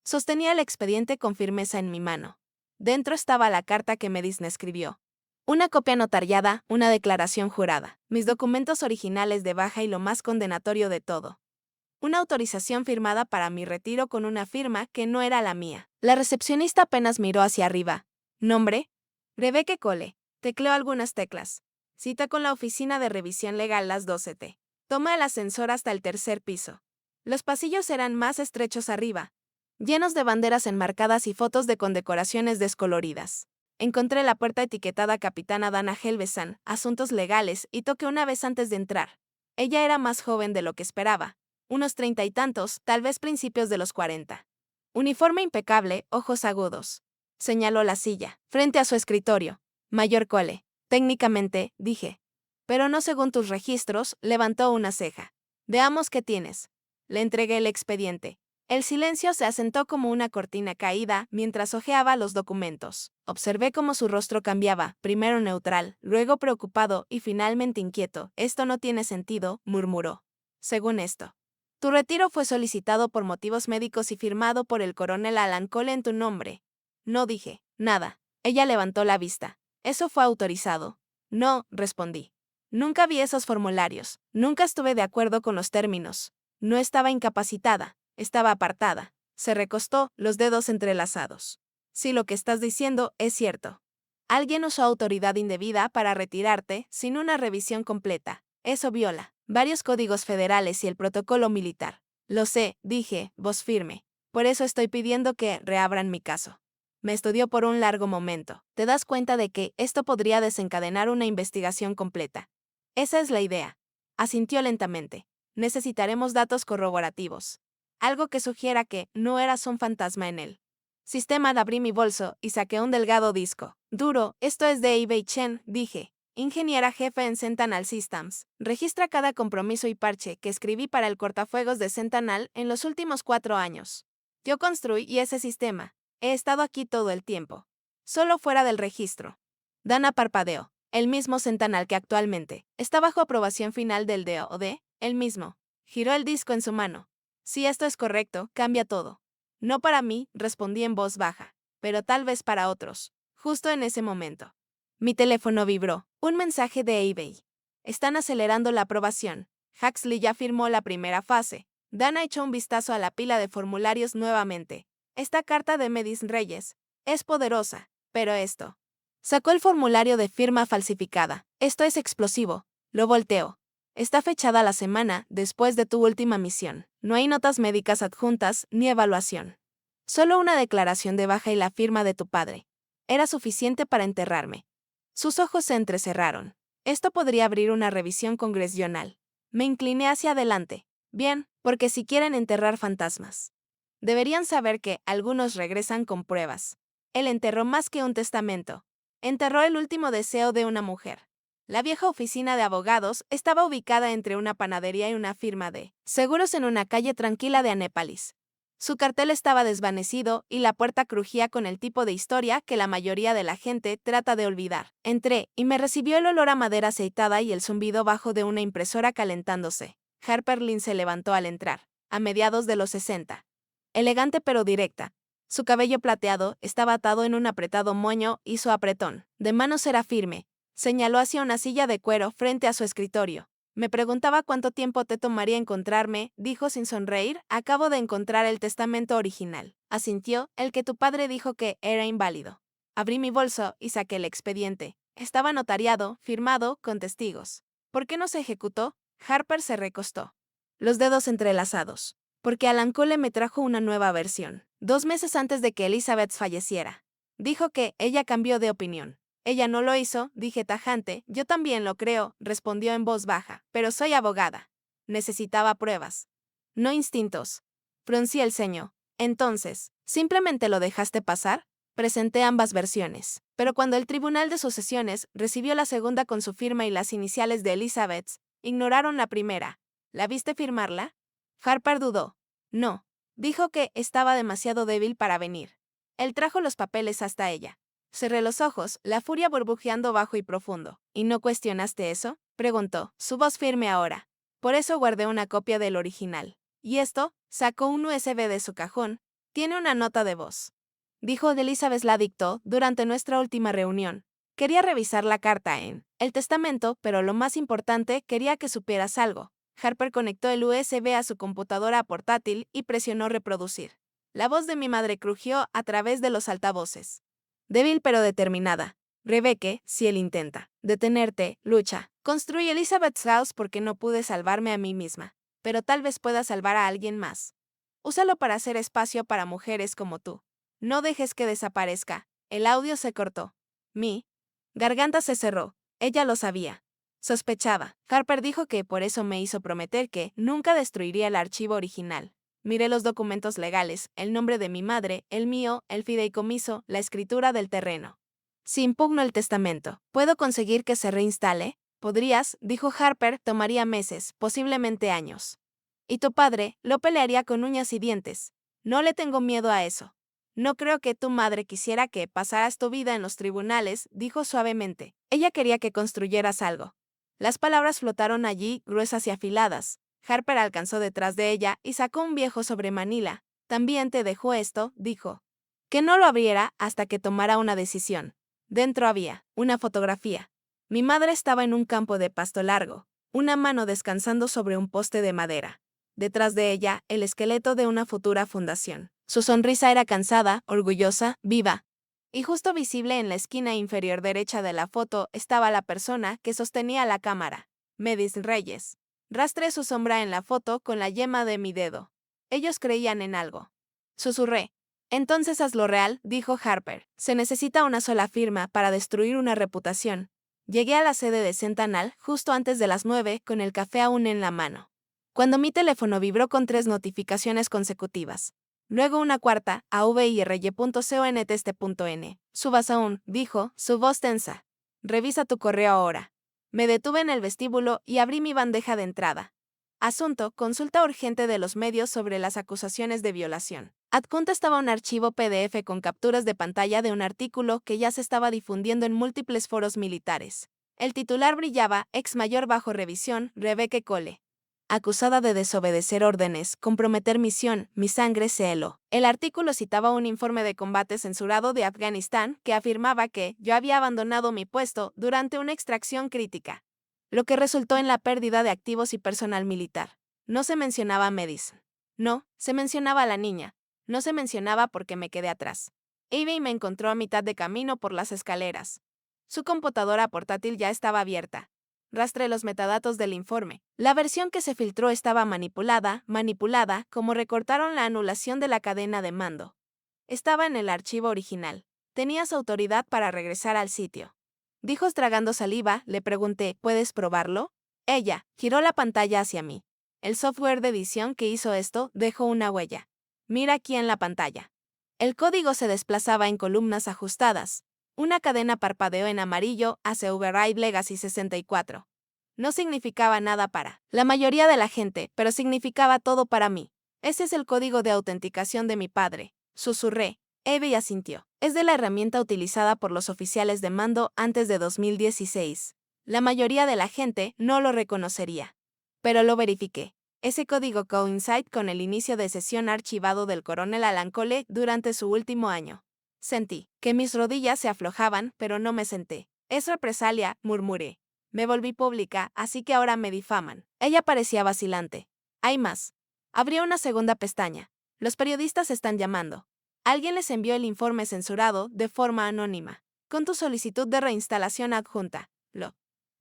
Sostenía el expediente con firmeza en mi mano. Dentro estaba la carta que Medisne escribió. Una copia notariada, una declaración jurada, mis documentos originales de baja y lo más condenatorio de todo. Una autorización firmada para mi retiro con una firma que no era la mía. La recepcionista apenas miró hacia arriba. ¿Nombre? Rebecca Cole. Tecleó algunas teclas. Cita con la oficina de revisión legal las 12 t. Toma el ascensor hasta el 3er piso. Los pasillos eran más estrechos arriba, llenos de banderas enmarcadas y fotos de condecoraciones descoloridas. Encontré la puerta etiquetada Capitana Dana Helvesan, Asuntos Legales, y toqué una vez antes de entrar. Ella era más joven de lo que esperaba. Unos 30 y tantos, tal vez principios de los 40. Uniforme impecable, ojos agudos. Señaló la silla, frente a su escritorio. Mayor Cole. Técnicamente, dije. Pero no según tus registros, levantó una ceja. Veamos qué tienes. Le entregué el expediente. El silencio se asentó como una cortina caída mientras hojeaba los documentos. Observé cómo su rostro cambiaba, primero neutral, luego preocupado y finalmente inquieto. Esto no tiene sentido, murmuró. Según esto, tu retiro fue solicitado por motivos médicos y firmado por el coronel Alan Cole en tu nombre. No dije nada. Ella levantó la vista. ¿Eso fue autorizado? No, respondí. Nunca vi esos formularios. Nunca estuve de acuerdo con los términos. No estaba incapacitada. Estaba apartada. Se recostó, los dedos entrelazados. Si lo que estás diciendo es cierto. Alguien usó autoridad indebida para retirarte sin una revisión completa. Eso viola varios códigos federales y el protocolo militar. Lo sé, dije, voz firme. Por eso estoy pidiendo que reabran mi caso. Me estudió por un largo momento. ¿Te das cuenta de que esto podría desencadenar una investigación completa? Esa es la idea. Asintió lentamente. Necesitaremos datos corroborativos. Algo que sugiera que no eras un fantasma en él. Sistema. Abrí mi bolso y saqué un delgado disco. Duro, esto es de eBay Chen, dije. Ingeniera jefe en Sentinel Systems. Registra cada compromiso y parche que escribí para el cortafuegos de Sentinel en los últimos 4 años. Yo construí ese sistema. He estado aquí todo el tiempo. Solo fuera del registro. Dana parpadeó. El mismo Sentinel que actualmente está bajo aprobación final del DOD, el mismo. Giró el disco en su mano. Si esto es correcto, cambia todo. No para mí, respondí en voz baja, pero tal vez para otros. Justo en ese momento. Mi teléfono vibró. Un mensaje de eBay. Están acelerando la aprobación. Huxley ya firmó la primera fase. Dana echó un vistazo a la pila de formularios nuevamente. Esta carta de Medis Reyes es poderosa, pero esto. Sacó el formulario de firma falsificada. Esto es explosivo. Lo volteó. Está fechada la semana después de tu última misión. No hay notas médicas adjuntas ni evaluación. Solo una declaración de baja y la firma de tu padre. Era suficiente para enterrarme. Sus ojos se entrecerraron. Esto podría abrir una revisión congresional. Me incliné hacia adelante. Bien, porque si quieren enterrar fantasmas, deberían saber que algunos regresan con pruebas. Él enterró más que un testamento. Enterró el último deseo de una mujer. La vieja oficina de abogados estaba ubicada entre una panadería y una firma de seguros en una calle tranquila de Anépolis. Su cartel estaba desvanecido y la puerta crujía con el tipo de historia que la mayoría de la gente trata de olvidar. Entré y me recibió el olor a madera aceitada y el zumbido bajo de una impresora calentándose. Harper Lynn se levantó al entrar, a mediados de los 60. Elegante pero directa. Su cabello plateado estaba atado en un apretado moño y su apretón de manos era firme. Señaló hacia una silla de cuero frente a su escritorio. Me preguntaba cuánto tiempo te tomaría encontrarme, dijo sin sonreír. Acabo de encontrar el testamento original. Asintió, el que tu padre dijo que era inválido. Abrí mi bolso y saqué el expediente. Estaba notariado, firmado, con testigos. ¿Por qué no se ejecutó? Harper se recostó. Los dedos entrelazados. Porque Alan Cole me trajo una nueva versión. 2 meses antes de que Elizabeth falleciera. Dijo que ella cambió de opinión. Ella no lo hizo, dije tajante. Yo también lo creo, respondió en voz baja, pero soy abogada. Necesitaba pruebas. No instintos. Fruncí el ceño. Entonces, ¿simplemente lo dejaste pasar? Presenté ambas versiones. Pero cuando el Tribunal de Sucesiones recibió la segunda con su firma y las iniciales de Elizabeth, ignoraron la primera. ¿La viste firmarla? Harper dudó. No. Dijo que estaba demasiado débil para venir. Él trajo los papeles hasta ella. Cerré los ojos, la furia burbujeando bajo y profundo. ¿Y no cuestionaste eso? Preguntó, su voz firme ahora. Por eso guardé una copia del original. ¿Y esto? Sacó un USB de su cajón. Tiene una nota de voz. Dijo Elizabeth la dictó durante nuestra última reunión. Quería revisar la carta en el testamento, pero lo más importante, quería que supieras algo. Harper conectó el USB a su computadora portátil y presionó reproducir. La voz de mi madre crujió a través de los altavoces. Débil pero determinada. Rebecca, si él intenta detenerte, lucha. Construí Elizabeth's House porque no pude salvarme a mí misma. Pero tal vez pueda salvar a alguien más. Úsalo para hacer espacio para mujeres como tú. No dejes que desaparezca. El audio se cortó. Mi garganta se cerró. Ella lo sabía. Sospechaba. Harper dijo que por eso me hizo prometer que nunca destruiría el archivo original. Miré los documentos legales, el nombre de mi madre, el mío, el fideicomiso, la escritura del terreno. Si impugno el testamento, ¿puedo conseguir que se reinstale? Podrías, dijo Harper, tomaría meses, posiblemente años. Y tu padre lo pelearía con uñas y dientes. No le tengo miedo a eso. No creo que tu madre quisiera que pasaras tu vida en los tribunales, dijo suavemente. Ella quería que construyeras algo. Las palabras flotaron allí, gruesas y afiladas. Harper alcanzó detrás de ella y sacó un viejo sobre Manila. También te dejó esto, dijo. Que no lo abriera hasta que tomara una decisión. Dentro había una fotografía. Mi madre estaba en un campo de pasto largo, una mano descansando sobre un poste de madera. Detrás de ella, el esqueleto de una futura fundación. Su sonrisa era cansada, orgullosa, viva. Y justo visible en la esquina inferior derecha de la foto estaba la persona que sostenía la cámara. Medis Reyes. Rastré su sombra en la foto con la yema de mi dedo. Ellos creían en algo. Susurré. Entonces hazlo real, dijo Harper. Se necesita una sola firma para destruir una reputación. Llegué a la sede de Sentinel justo antes de las 9 con el café aún en la mano. Cuando mi teléfono vibró con 3 notificaciones consecutivas. Luego una cuarta, avirye.contest.n. Subas aún, dijo, su voz tensa. Revisa tu correo ahora. Me detuve en el vestíbulo y abrí mi bandeja de entrada. Asunto, consulta urgente de los medios sobre las acusaciones de violación. Adjunto estaba un archivo PDF con capturas de pantalla de un artículo que ya se estaba difundiendo en múltiples foros militares. El titular brillaba, ex mayor bajo revisión, Rebecca Cole. Acusada de desobedecer órdenes, comprometer misión, mi sangre se heló. El artículo citaba un informe de combate censurado de Afganistán que afirmaba que yo había abandonado mi puesto durante una extracción crítica, lo que resultó en la pérdida de activos y personal militar. No se mencionaba a Medicine. No, se mencionaba a la niña. No se mencionaba porque me quedé atrás. Ivy me encontró a mitad de camino por las escaleras. Su computadora portátil ya estaba abierta. Rastré los metadatos del informe. La versión que se filtró estaba manipulada, como recortaron la anulación de la cadena de mando. Estaba en el archivo original. Tenías autoridad para regresar al sitio. Dijo tragando saliva, le pregunté, ¿puedes probarlo? Ella giró la pantalla hacia mí. El software de edición que hizo esto dejó una huella. Mira aquí en la pantalla. El código se desplazaba en columnas ajustadas. Una cadena parpadeó en amarillo hacia Override Legacy 64. No significaba nada para la mayoría de la gente, pero significaba todo para mí. Ese es el código de autenticación de mi padre. Susurré. Evie asintió. Es de la herramienta utilizada por los oficiales de mando antes de 2016. La mayoría de la gente no lo reconocería. Pero lo verifiqué. Ese código coincide con el inicio de sesión archivado del coronel Alan Cole durante su último año. Sentí que mis rodillas se aflojaban, pero no me senté. Es represalia, murmuré. Me volví pública, así que ahora me difaman. Ella parecía vacilante. Hay más. Abrió una segunda pestaña. Los periodistas están llamando. Alguien les envió el informe censurado de forma anónima. Con tu solicitud de reinstalación adjunta. Lo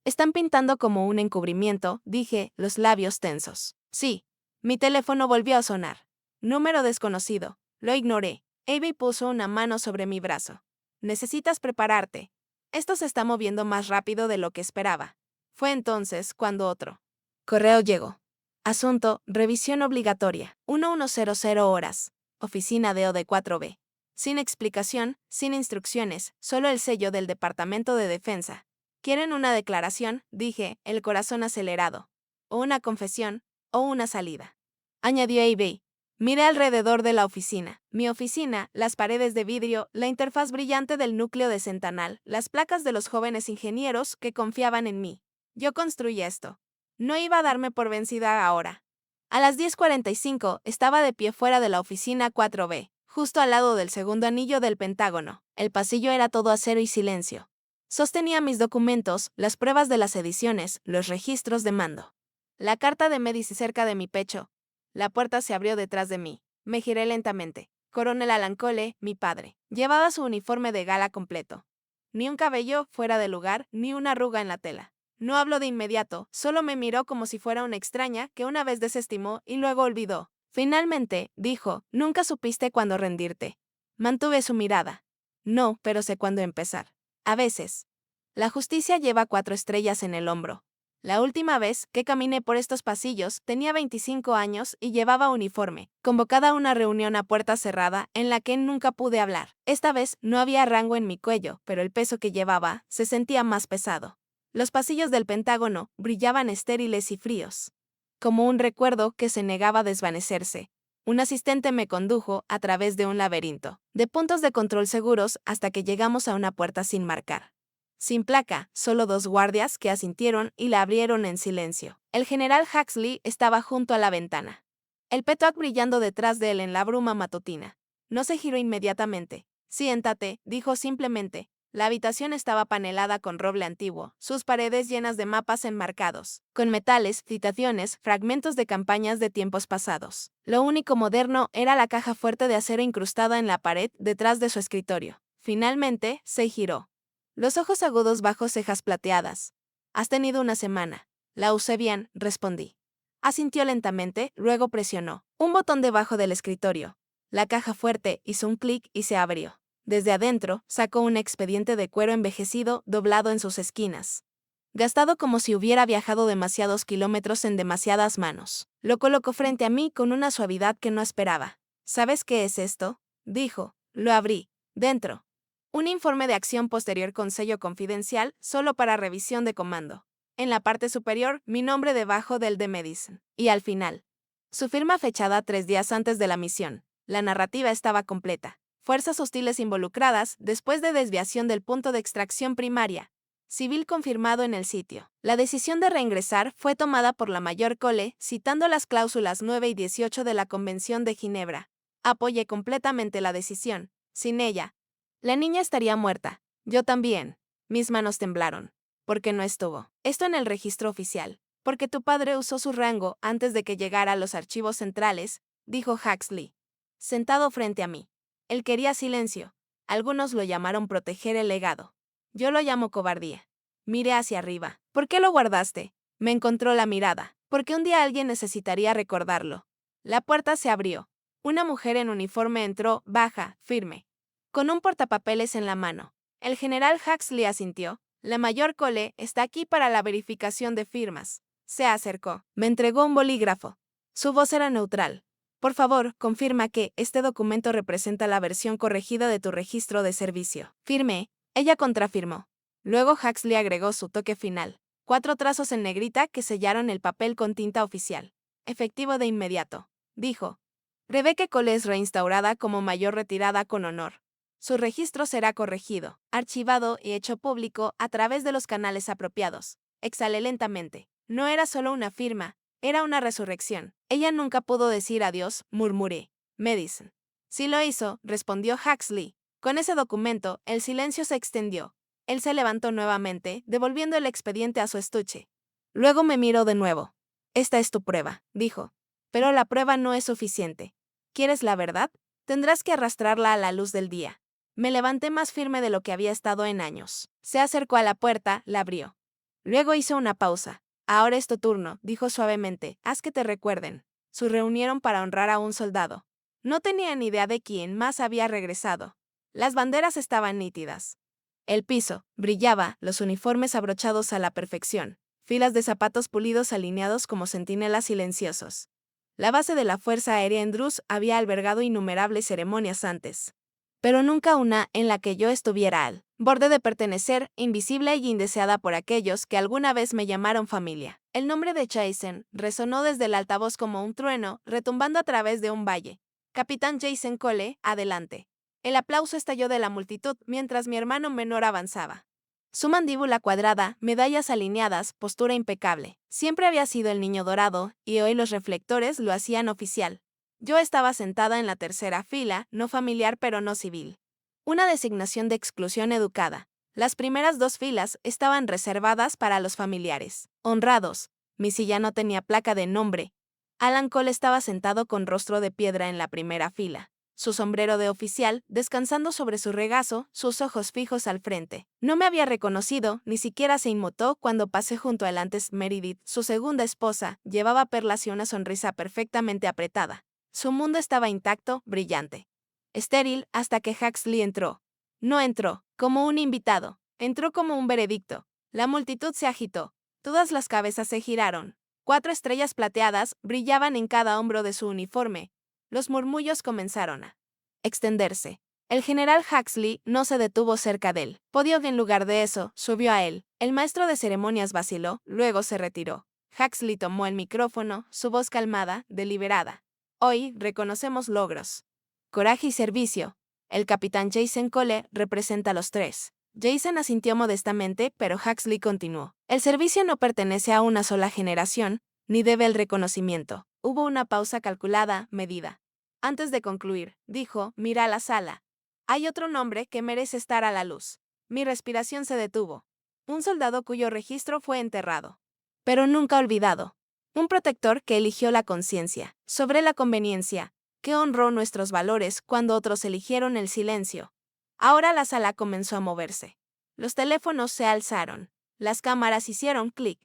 están pintando como un encubrimiento, dije, los labios tensos. Sí. Mi teléfono volvió a sonar. Número desconocido. Lo ignoré. Evie puso una mano sobre mi brazo. Necesitas prepararte. Esto se está moviendo más rápido de lo que esperaba. Fue entonces cuando otro correo llegó. Asunto, revisión obligatoria. 1100 horas. Oficina de OD4B. Sin explicación, sin instrucciones, solo el sello del Departamento de Defensa. ¿Quieren una declaración?, dije, el corazón acelerado. O una confesión, o una salida. Añadió Evie. Miré alrededor de la oficina. Mi oficina, las paredes de vidrio, la interfaz brillante del núcleo de Sentinel, las placas de los jóvenes ingenieros que confiaban en mí. Yo construí esto. No iba a darme por vencida ahora. A las 10:45 estaba de pie fuera de la oficina 4B, justo al lado del segundo anillo del Pentágono. El pasillo era todo acero y silencio. Sostenía mis documentos, las pruebas de las ediciones, los registros de mando. La carta de Medici cerca de mi pecho. La puerta se abrió detrás de mí. Me giré lentamente. Coronel Alan Cole, mi padre. Llevaba su uniforme de gala completo. Ni un cabello fuera de lugar, ni una arruga en la tela. No habló de inmediato, solo me miró como si fuera una extraña que una vez desestimó y luego olvidó. Finalmente, dijo, nunca supiste cuándo rendirte. Mantuve su mirada. No, pero sé cuándo empezar. A veces. La justicia lleva 4 estrellas en el hombro. La última vez que caminé por estos pasillos tenía 25 años y llevaba uniforme, convocada a una reunión a puerta cerrada en la que nunca pude hablar. Esta vez no había rango en mi cuello, pero el peso que llevaba se sentía más pesado. Los pasillos del Pentágono brillaban estériles y fríos. como un recuerdo que se negaba a desvanecerse. Un asistente me condujo a través de un laberinto de puntos de control seguros hasta que llegamos a una puerta sin marcar. Sin placa, solo 2 guardias que asintieron y la abrieron en silencio. El general Huxley estaba junto a la ventana, el Petroc brillando detrás de él en la bruma matutina. No se giró inmediatamente. Siéntate, dijo simplemente. La habitación estaba panelada con roble antiguo, sus paredes llenas de mapas enmarcados, con metales, citaciones, fragmentos de campañas de tiempos pasados. Lo único moderno era la caja fuerte de acero incrustada en la pared detrás de su escritorio. Finalmente, se giró. Los ojos agudos bajo cejas plateadas. Has tenido una semana. La usé bien, respondí. Asintió lentamente, luego presionó un botón debajo del escritorio. La caja fuerte hizo un clic y se abrió. Desde adentro, sacó un expediente de cuero envejecido doblado en sus esquinas, gastado como si hubiera viajado demasiados kilómetros en demasiadas manos. Lo colocó frente a mí con una suavidad que no esperaba. ¿Sabes qué es esto?, dijo. Lo abrí. Dentro. Un informe de acción posterior con sello confidencial, solo para revisión de comando. En la parte superior, mi nombre debajo del de Medicine. Y al final, su firma fechada 3 días antes de la misión. La narrativa estaba completa. Fuerzas hostiles involucradas después de desviación del punto de extracción primaria. Civil confirmado en el sitio. La decisión de reingresar fue tomada por la Mayor Cole, citando las cláusulas 9 y 18 de la Convención de Ginebra. Apoyé completamente la decisión. Sin ella, la niña estaría muerta. Yo también. Mis manos temblaron. Porque no estuvo. Esto en el registro oficial. Porque tu padre usó su rango antes de que llegara a los archivos centrales, dijo Huxley, sentado frente a mí. Él quería silencio. Algunos lo llamaron proteger el legado. Yo lo llamo cobardía. Miré hacia arriba. ¿Por qué lo guardaste? Me encontró la mirada. Porque un día alguien necesitaría recordarlo. La puerta se abrió. Una mujer en uniforme entró, baja, firme, con un portapapeles en la mano. El general Huxley asintió. La Mayor Cole está aquí para la verificación de firmas. Se acercó. Me entregó un bolígrafo. Su voz era neutral. Por favor, confirma que este documento representa la versión corregida de tu registro de servicio. Firmé. Ella contrafirmó. Luego Huxley agregó su toque final. 4 trazos en negrita que sellaron el papel con tinta oficial. Efectivo de inmediato, dijo. Rebecca Cole es reinstaurada como mayor retirada con honor. Su registro será corregido, archivado y hecho público a través de los canales apropiados. Exhalé lentamente. No era solo una firma, era una resurrección. Ella nunca pudo decir adiós, murmuré. Medicine. Sí lo hizo, respondió Huxley. Con ese documento, el silencio se extendió. Él se levantó nuevamente, devolviendo el expediente a su estuche. Luego me miró de nuevo. Esta es tu prueba, dijo. Pero la prueba no es suficiente. ¿Quieres la verdad? Tendrás que arrastrarla a la luz del día. Me levanté más firme de lo que había estado en años. Se acercó a la puerta, la abrió. Luego hizo una pausa. Ahora es tu turno, dijo suavemente. Haz que te recuerden. Se reunieron para honrar a un soldado. No tenían idea de quién más había regresado. Las banderas estaban nítidas. El piso brillaba, los uniformes abrochados a la perfección. Filas de zapatos pulidos alineados como centinelas silenciosos. La base de la Fuerza Aérea en Drus había albergado innumerables ceremonias antes, pero nunca una en la que yo estuviera al borde de pertenecer, invisible y indeseada por aquellos que alguna vez me llamaron familia. El nombre de Jason resonó desde el altavoz como un trueno, retumbando a través de un valle. Capitán Jason Cole, adelante. El aplauso estalló de la multitud mientras mi hermano menor avanzaba. Su mandíbula cuadrada, medallas alineadas, postura impecable. Siempre había sido el niño dorado, y hoy los reflectores lo hacían oficial. Yo estaba sentada en la tercera fila, no familiar pero no civil. Una designación de exclusión educada. Las primeras 2 filas estaban reservadas para los familiares. Honrados. Mi silla no tenía placa de nombre. Alan Cole estaba sentado con rostro de piedra en la primera fila. Su sombrero de oficial, descansando sobre su regazo, sus ojos fijos al frente. No me había reconocido, ni siquiera se inmutó cuando pasé junto a él antes. Meredith, su segunda esposa, llevaba perlas y una sonrisa perfectamente apretada. Su mundo estaba intacto, brillante. Estéril hasta que Huxley entró. No entró como un invitado, entró como un veredicto. La multitud se agitó. Todas las cabezas se giraron. 4 estrellas plateadas brillaban en cada hombro de su uniforme. Los murmullos comenzaron a extenderse. El general Huxley no se detuvo cerca de él. Podiog en lugar de eso, subió a él. El maestro de ceremonias vaciló, luego se retiró. Huxley tomó el micrófono, su voz calmada, deliberada. Hoy reconocemos logros. Coraje y servicio. El capitán Jason Cole representa a los tres. Jason asintió modestamente, pero Huxley continuó. El servicio no pertenece a una sola generación, ni debe el reconocimiento. Hubo una pausa calculada, medida. Antes de concluir, dijo, mira a la sala. Hay otro nombre que merece estar a la luz. Mi respiración se detuvo. Un soldado cuyo registro fue enterrado. Pero nunca olvidado. Un protector que eligió la conciencia, sobre la conveniencia, que honró nuestros valores cuando otros eligieron el silencio. Ahora la sala comenzó a moverse. Los teléfonos se alzaron. Las cámaras hicieron clic.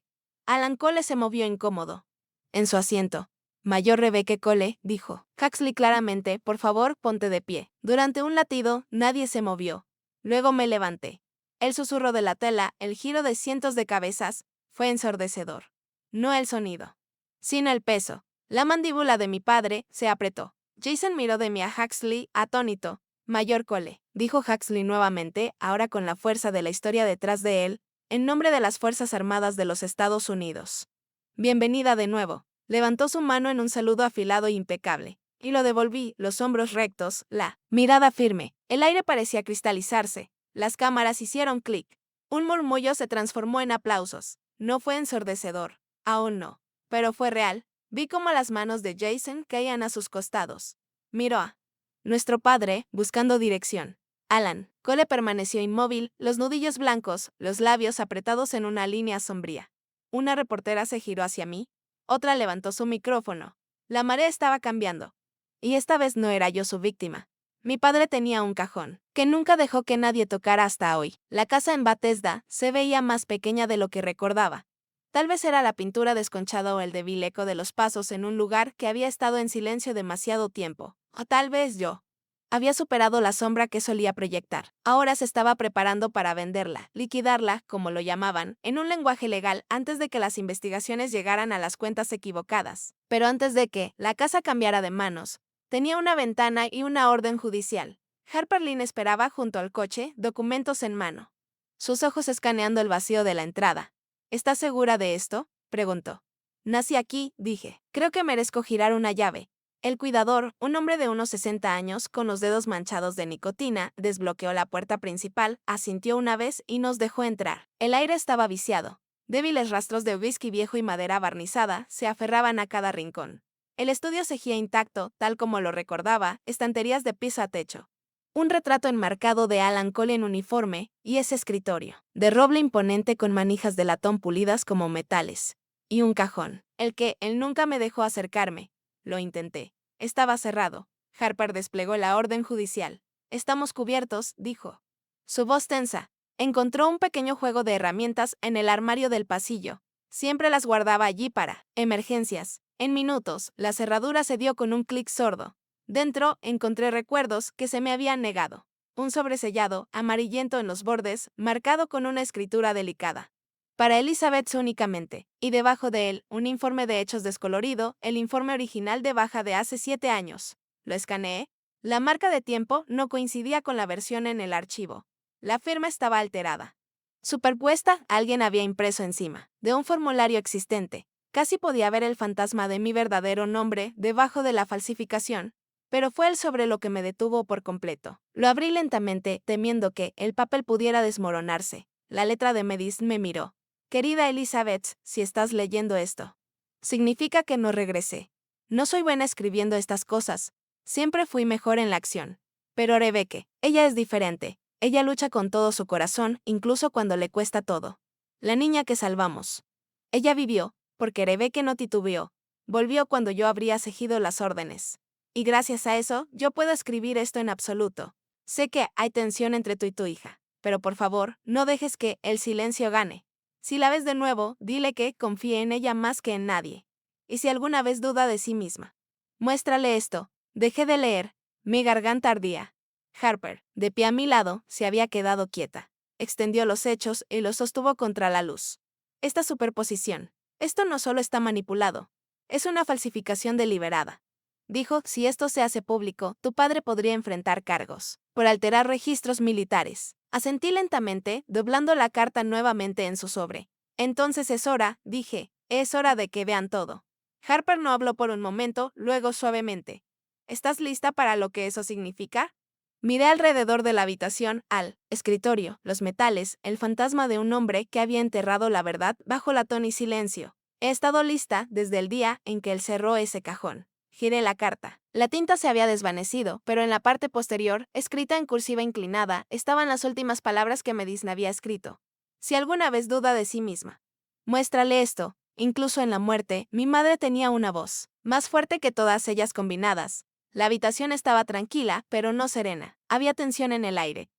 Alan Cole se movió incómodo. En su asiento. Mayor Rebecca Cole, dijo. Huxley claramente, por favor, ponte de pie. Durante un latido, nadie se movió. Luego me levanté. El susurro de la tela, el giro de cientos de cabezas, fue ensordecedor. No el sonido, sino el peso. La mandíbula de mi padre se apretó. Jason miró de mí a Huxley, atónito. Mayor Cole, dijo Huxley nuevamente, ahora con la fuerza de la historia detrás de él, en nombre de las Fuerzas Armadas de los Estados Unidos. Bienvenida de nuevo. Levantó su mano en un saludo afilado e impecable, y lo devolví, los hombros rectos, la mirada firme. El aire parecía cristalizarse. Las cámaras hicieron clic. Un murmullo se transformó en aplausos. No fue ensordecedor, aún no, pero fue real. Vi cómo las manos de Jason caían a sus costados. Miró a nuestro padre, buscando dirección. Alan Cole permaneció inmóvil, los nudillos blancos, los labios apretados en una línea sombría. Una reportera se giró hacia mí, otra levantó su micrófono. La marea estaba cambiando. Y esta vez no era yo su víctima. Mi padre tenía un cajón, que nunca dejó que nadie tocara hasta hoy. La casa en Bethesda se veía más pequeña de lo que recordaba. Tal vez era la pintura desconchada o el débil eco de los pasos en un lugar que había estado en silencio demasiado tiempo. O tal vez yo había superado la sombra que solía proyectar. Ahora se estaba preparando para venderla, liquidarla, como lo llamaban, en un lenguaje legal antes de que las investigaciones llegaran a las cuentas equivocadas. Pero antes de que la casa cambiara de manos, tenía una ventana y una orden judicial. Harper Lynn esperaba junto al coche, documentos en mano. Sus ojos escaneando el vacío de la entrada. ¿Estás segura de esto?, preguntó. Nací aquí, dije. Creo que merezco girar una llave. El cuidador, un hombre de unos 60 años, con los dedos manchados de nicotina, desbloqueó la puerta principal, asintió una vez y nos dejó entrar. El aire estaba viciado. Débiles rastros de whisky viejo y madera barnizada se aferraban a cada rincón. El estudio seguía intacto, tal como lo recordaba, estanterías de piso a techo. Un retrato enmarcado de Alan Cole en uniforme, y ese escritorio, de roble imponente con manijas de latón pulidas como metales. Y un cajón, el que él nunca me dejó acercarme. Lo intenté. Estaba cerrado. Harper desplegó la orden judicial. Estamos cubiertos, dijo. Su voz tensa. Encontró un pequeño juego de herramientas en el armario del pasillo. Siempre las guardaba allí para emergencias. En minutos, la cerradura se dio con un clic sordo. Dentro, encontré recuerdos que se me habían negado. Un sobresellado, amarillento en los bordes, marcado con una escritura delicada. Para Elizabeth únicamente, y debajo de él, un informe de hechos descolorido, el informe original de baja de hace 7 años. Lo escaneé. La marca de tiempo no coincidía con la versión en el archivo. La firma estaba alterada. Superpuesta, alguien había impreso encima, de un formulario existente. Casi podía ver el fantasma de mi verdadero nombre debajo de la falsificación, pero fue el sobre lo que me detuvo por completo. Lo abrí lentamente, temiendo que el papel pudiera desmoronarse. La letra de Medis me miró. Querida Elizabeth, si estás leyendo esto, significa que no regresé. No soy buena escribiendo estas cosas. Siempre fui mejor en la acción. Pero Rebecca, ella es diferente. Ella lucha con todo su corazón, incluso cuando le cuesta todo. La niña que salvamos. Ella vivió, porque Rebecca no titubeó. Volvió cuando yo habría seguido las órdenes. Y gracias a eso, yo puedo escribir esto en absoluto. Sé que hay tensión entre tú y tu hija, pero por favor, no dejes que el silencio gane. Si la ves de nuevo, dile que confíe en ella más que en nadie. Y si alguna vez duda de sí misma, muéstrale esto. Dejé de leer. Mi garganta ardía. Harper, de pie a mi lado, se había quedado quieta. Extendió los hechos y los sostuvo contra la luz. Esta superposición. Esto no solo está manipulado. Es una falsificación deliberada. Dijo, si esto se hace público, tu padre podría enfrentar cargos por alterar registros militares. Asentí lentamente, doblando la carta nuevamente en su sobre. Entonces es hora, dije. Es hora de que vean todo. Harper no habló por un momento, luego suavemente. ¿Estás lista para lo que eso significa? Miré alrededor de la habitación, al escritorio, los metales, el fantasma de un hombre que había enterrado la verdad bajo latón y silencio. He estado lista desde el día en que él cerró ese cajón. Giré la carta. La tinta se había desvanecido, pero en la parte posterior, escrita en cursiva inclinada, estaban las últimas palabras que Medicine había escrito. Si alguna vez duda de sí misma, muéstrale esto. Incluso en la muerte, mi madre tenía una voz, más fuerte que todas ellas combinadas. La habitación estaba tranquila, pero no serena. Había tensión en el aire,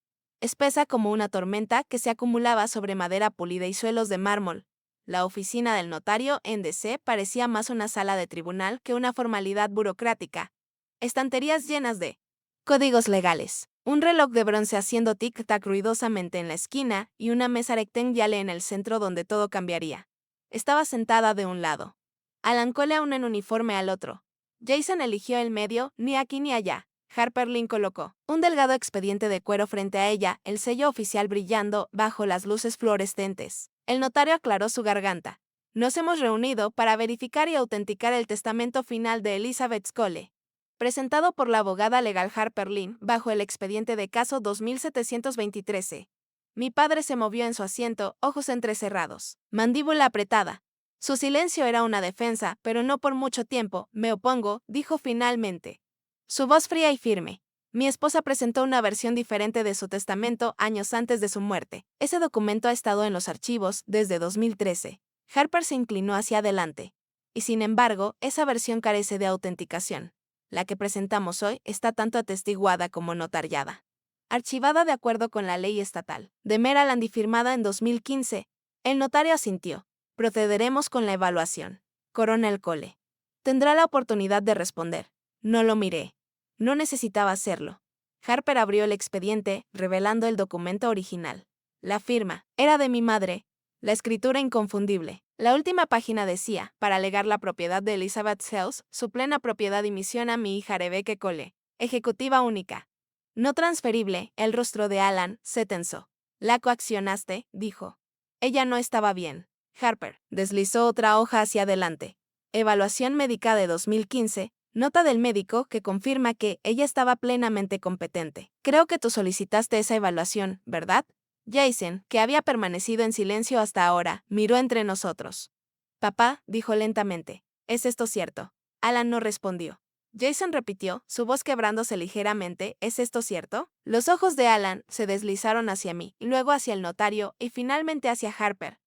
espesa como una tormenta que se acumulaba sobre madera pulida y suelos de mármol. La oficina del notario en DC parecía más una sala de tribunal que una formalidad burocrática. Estanterías llenas de códigos legales, un reloj de bronce haciendo tic-tac ruidosamente en la esquina y una mesa rectangular en el centro donde todo cambiaría. Estaba sentada de un lado. Alan Cole aún en uniforme al otro. Jason eligió el medio, ni aquí ni allá. Harper Lynn colocó un delgado expediente de cuero frente a ella, el sello oficial brillando bajo las luces fluorescentes. El notario aclaró su garganta. Nos hemos reunido para verificar y autenticar el testamento final de Elizabeth Cole, presentado por la abogada legal Harper Lynn bajo el expediente de caso 2723. Mi padre se movió en su asiento, ojos entrecerrados, mandíbula apretada. Su silencio era una defensa, pero no por mucho tiempo. Me opongo, dijo finalmente. Su voz fría y firme. Mi esposa presentó una versión diferente de su testamento años antes de su muerte. Ese documento ha estado en los archivos desde 2013. Harper se inclinó hacia adelante. Y sin embargo, esa versión carece de autenticación. La que presentamos hoy está tanto atestiguada como notariada. Archivada de acuerdo con la ley estatal de Maryland y firmada en 2015. El notario asintió. Procederemos con la evaluación. Coronel Cole. Tendrá la oportunidad de responder. No lo miré. No necesitaba hacerlo. Harper abrió el expediente, revelando el documento original. La firma era de mi madre. La escritura inconfundible. La última página decía, para alegar la propiedad de Elizabeth Sells, su plena propiedad y misión a mi hija Rebecca Cole, ejecutiva única. No transferible, el rostro de Alan se tensó. La coaccionaste, dijo. Ella no estaba bien. Harper deslizó otra hoja hacia adelante. Evaluación médica de 2015, nota del médico que confirma que ella estaba plenamente competente. Creo que tú solicitaste esa evaluación, ¿verdad? Jason, que había permanecido en silencio hasta ahora, miró entre nosotros. Papá, dijo lentamente, ¿es esto cierto? Alan no respondió. Jason repitió, su voz quebrándose ligeramente, ¿es esto cierto? Los ojos de Alan se deslizaron hacia mí, luego hacia el notario y finalmente hacia Harper.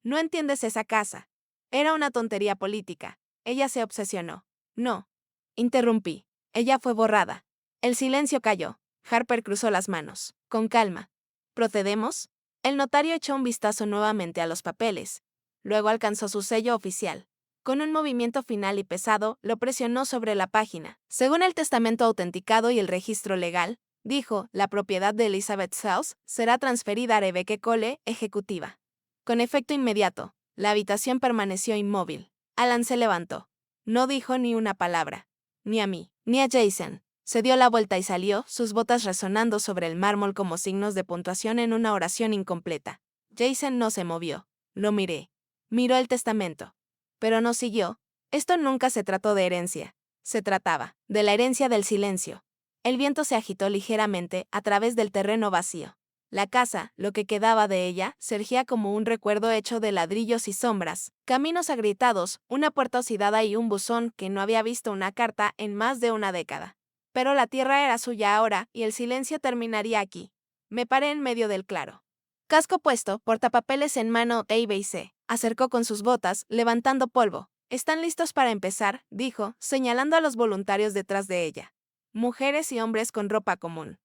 No entiendes esa casa. Era una tontería política. Ella se obsesionó. No. Interrumpí. Ella fue borrada. El silencio cayó. Harper cruzó las manos. Con calma. ¿Procedemos? El notario echó un vistazo nuevamente a los papeles. Luego alcanzó su sello oficial. Con un movimiento final y pesado, lo presionó sobre la página. Según el testamento autenticado y el registro legal, dijo, la propiedad de Elizabeth Sells será transferida a Rebecca Cole, ejecutiva. Con efecto inmediato, la habitación permaneció inmóvil. Alan se levantó. No dijo ni una palabra. Ni a mí, ni a Jason. Se dio la vuelta y salió, sus botas resonando sobre el mármol como signos de puntuación en una oración incompleta. Jason no se movió. Lo miré. Miró el testamento. Pero no siguió. Esto nunca se trató de herencia. Se trataba de la herencia del silencio. El viento se agitó ligeramente a través del terreno vacío. La casa, lo que quedaba de ella, surgía como un recuerdo hecho de ladrillos y sombras, caminos agrietados, una puerta oxidada y un buzón que no había visto una carta en más de una década. Pero la tierra era suya ahora y el silencio terminaría aquí. Me paré en medio del claro. Casco puesto, portapapeles en mano, Davey se acercó con sus botas, levantando polvo. ¿Están listos para empezar?, dijo, señalando a los voluntarios detrás de ella. Mujeres y hombres con ropa común.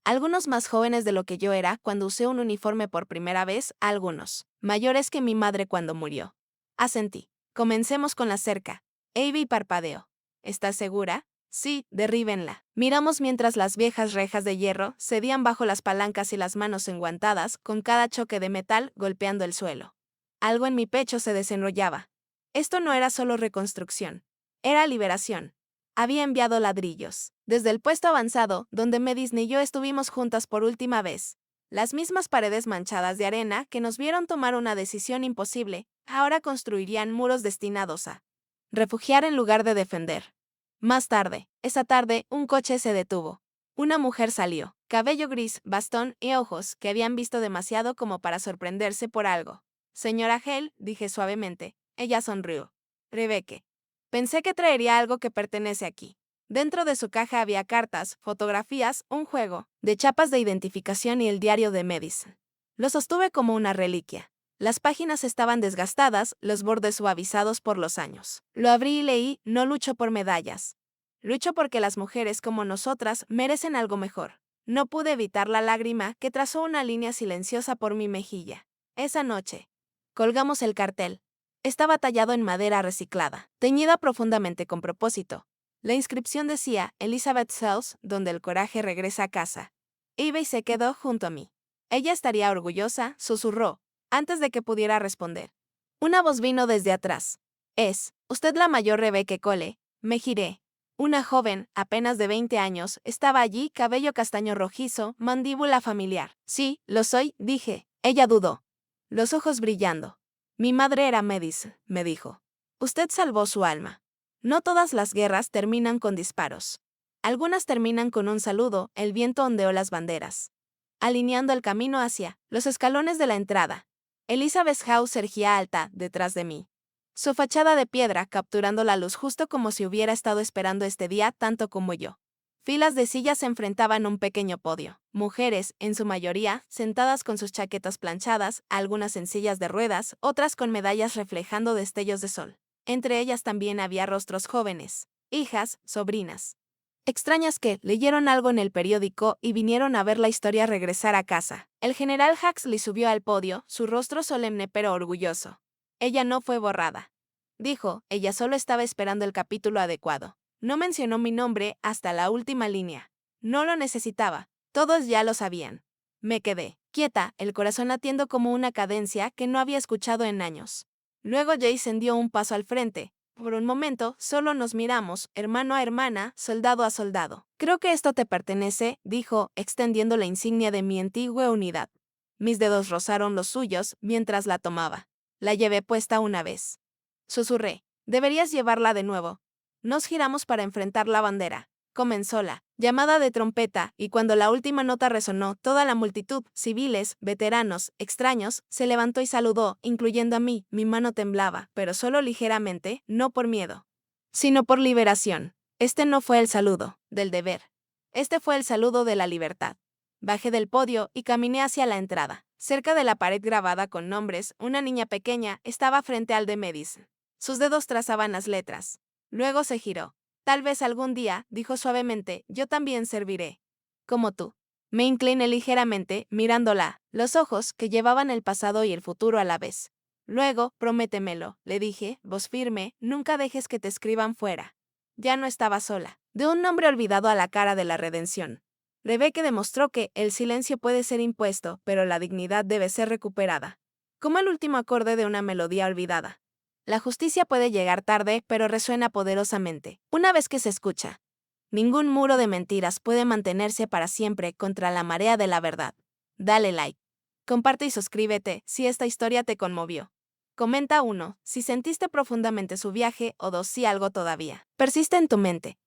Algunos más jóvenes de lo que yo era cuando usé un uniforme por primera vez, algunos mayores que mi madre cuando murió. Asentí. Comencemos con la cerca. Avey parpadeó. ¿Estás segura? Sí, derríbenla. Miramos mientras las viejas rejas de hierro cedían bajo las palancas y las manos enguantadas, con cada choque de metal golpeando el suelo. Algo en mi pecho se desenrollaba. Esto no era solo reconstrucción. Era liberación. Había enviado ladrillos. Desde el puesto avanzado, donde Medicine y yo estuvimos juntas por última vez. Las mismas paredes manchadas de arena que nos vieron tomar una decisión imposible, ahora construirían muros destinados a refugiar en lugar de defender. Más tarde, esa tarde, un coche se detuvo. Una mujer salió, cabello gris, bastón y ojos que habían visto demasiado como para sorprenderse por algo. Señora Hale, dije suavemente. Ella sonrió. Rebecca. Pensé que traería algo que pertenece aquí. Dentro de su caja había cartas, fotografías, un juego, de chapas de identificación y el diario de Madison. Lo sostuve como una reliquia. Las páginas estaban desgastadas, los bordes suavizados por los años. Lo abrí y leí, no lucho por medallas. Lucho porque las mujeres como nosotras merecen algo mejor. No pude evitar la lágrima que trazó una línea silenciosa por mi mejilla. Esa noche, colgamos el cartel. Estaba tallado en madera reciclada, teñida profundamente con propósito. La inscripción decía, Elizabeth Sells, donde el coraje regresa a casa. Iba y se quedó junto a mí. Ella estaría orgullosa, susurró, antes de que pudiera responder. Una voz vino desde atrás. Es, usted la mayor Rebecca Cole. Me giré. Una joven, apenas de 20 años, estaba allí, cabello castaño rojizo, mandíbula familiar. Sí, lo soy, dije. Ella dudó. Los ojos brillando. Mi madre era Medis, me dijo. Usted salvó su alma. No todas las guerras terminan con disparos. Algunas terminan con un saludo, el viento ondeó las banderas, alineando el camino hacia los escalones de la entrada. Elizabeth House erguía alta, detrás de mí. Su fachada de piedra capturando la luz justo como si hubiera estado esperando este día tanto como yo. Filas de sillas se enfrentaban a un pequeño podio. Mujeres, en su mayoría, sentadas con sus chaquetas planchadas, algunas en sillas de ruedas, otras con medallas reflejando destellos de sol. Entre ellas también había rostros jóvenes, hijas, sobrinas. Extrañas que leyeron algo en el periódico y vinieron a ver la historia regresar a casa. El general Huxley subió al podio, su rostro solemne pero orgulloso. Ella no fue borrada. Dijo, ella solo estaba esperando el capítulo adecuado. No mencionó mi nombre hasta la última línea. No lo necesitaba. Todos ya lo sabían. Me quedé, quieta, el corazón latiendo como una cadencia que no había escuchado en años. Luego Jason dio un paso al frente. Por un momento, solo nos miramos, hermano a hermana, soldado a soldado. Creo que esto te pertenece, dijo, extendiendo la insignia de mi antigua unidad. Mis dedos rozaron los suyos mientras la tomaba. La llevé puesta una vez. Susurré. Deberías llevarla de nuevo. Nos giramos para enfrentar la bandera. Comenzó la llamada de trompeta, y cuando la última nota resonó, toda la multitud, civiles, veteranos, extraños, se levantó y saludó, incluyendo a mí. Mi mano temblaba, pero solo ligeramente, no por miedo, sino por liberación. Este no fue el saludo del deber. Este fue el saludo de la libertad. Bajé del podio y caminé hacia la entrada. Cerca de la pared grabada con nombres, una niña pequeña estaba frente al de Madison. Sus dedos trazaban las letras. Luego se giró. Tal vez algún día, dijo suavemente, yo también serviré. Como tú. Me incliné ligeramente, mirándola, los ojos que llevaban el pasado y el futuro a la vez. Luego, prométemelo, le dije, voz firme, nunca dejes que te escriban fuera. Ya no estaba sola. De un nombre olvidado a la cara de la redención. Rebecca demostró que el silencio puede ser impuesto, pero la dignidad debe ser recuperada. Como el último acorde de una melodía olvidada. La justicia puede llegar tarde, pero resuena poderosamente, una vez que se escucha. Ningún muro de mentiras puede mantenerse para siempre contra la marea de la verdad. Dale like. Comparte y suscríbete si esta historia te conmovió. Comenta 1 si sentiste profundamente su viaje o 2 si algo todavía persiste en tu mente.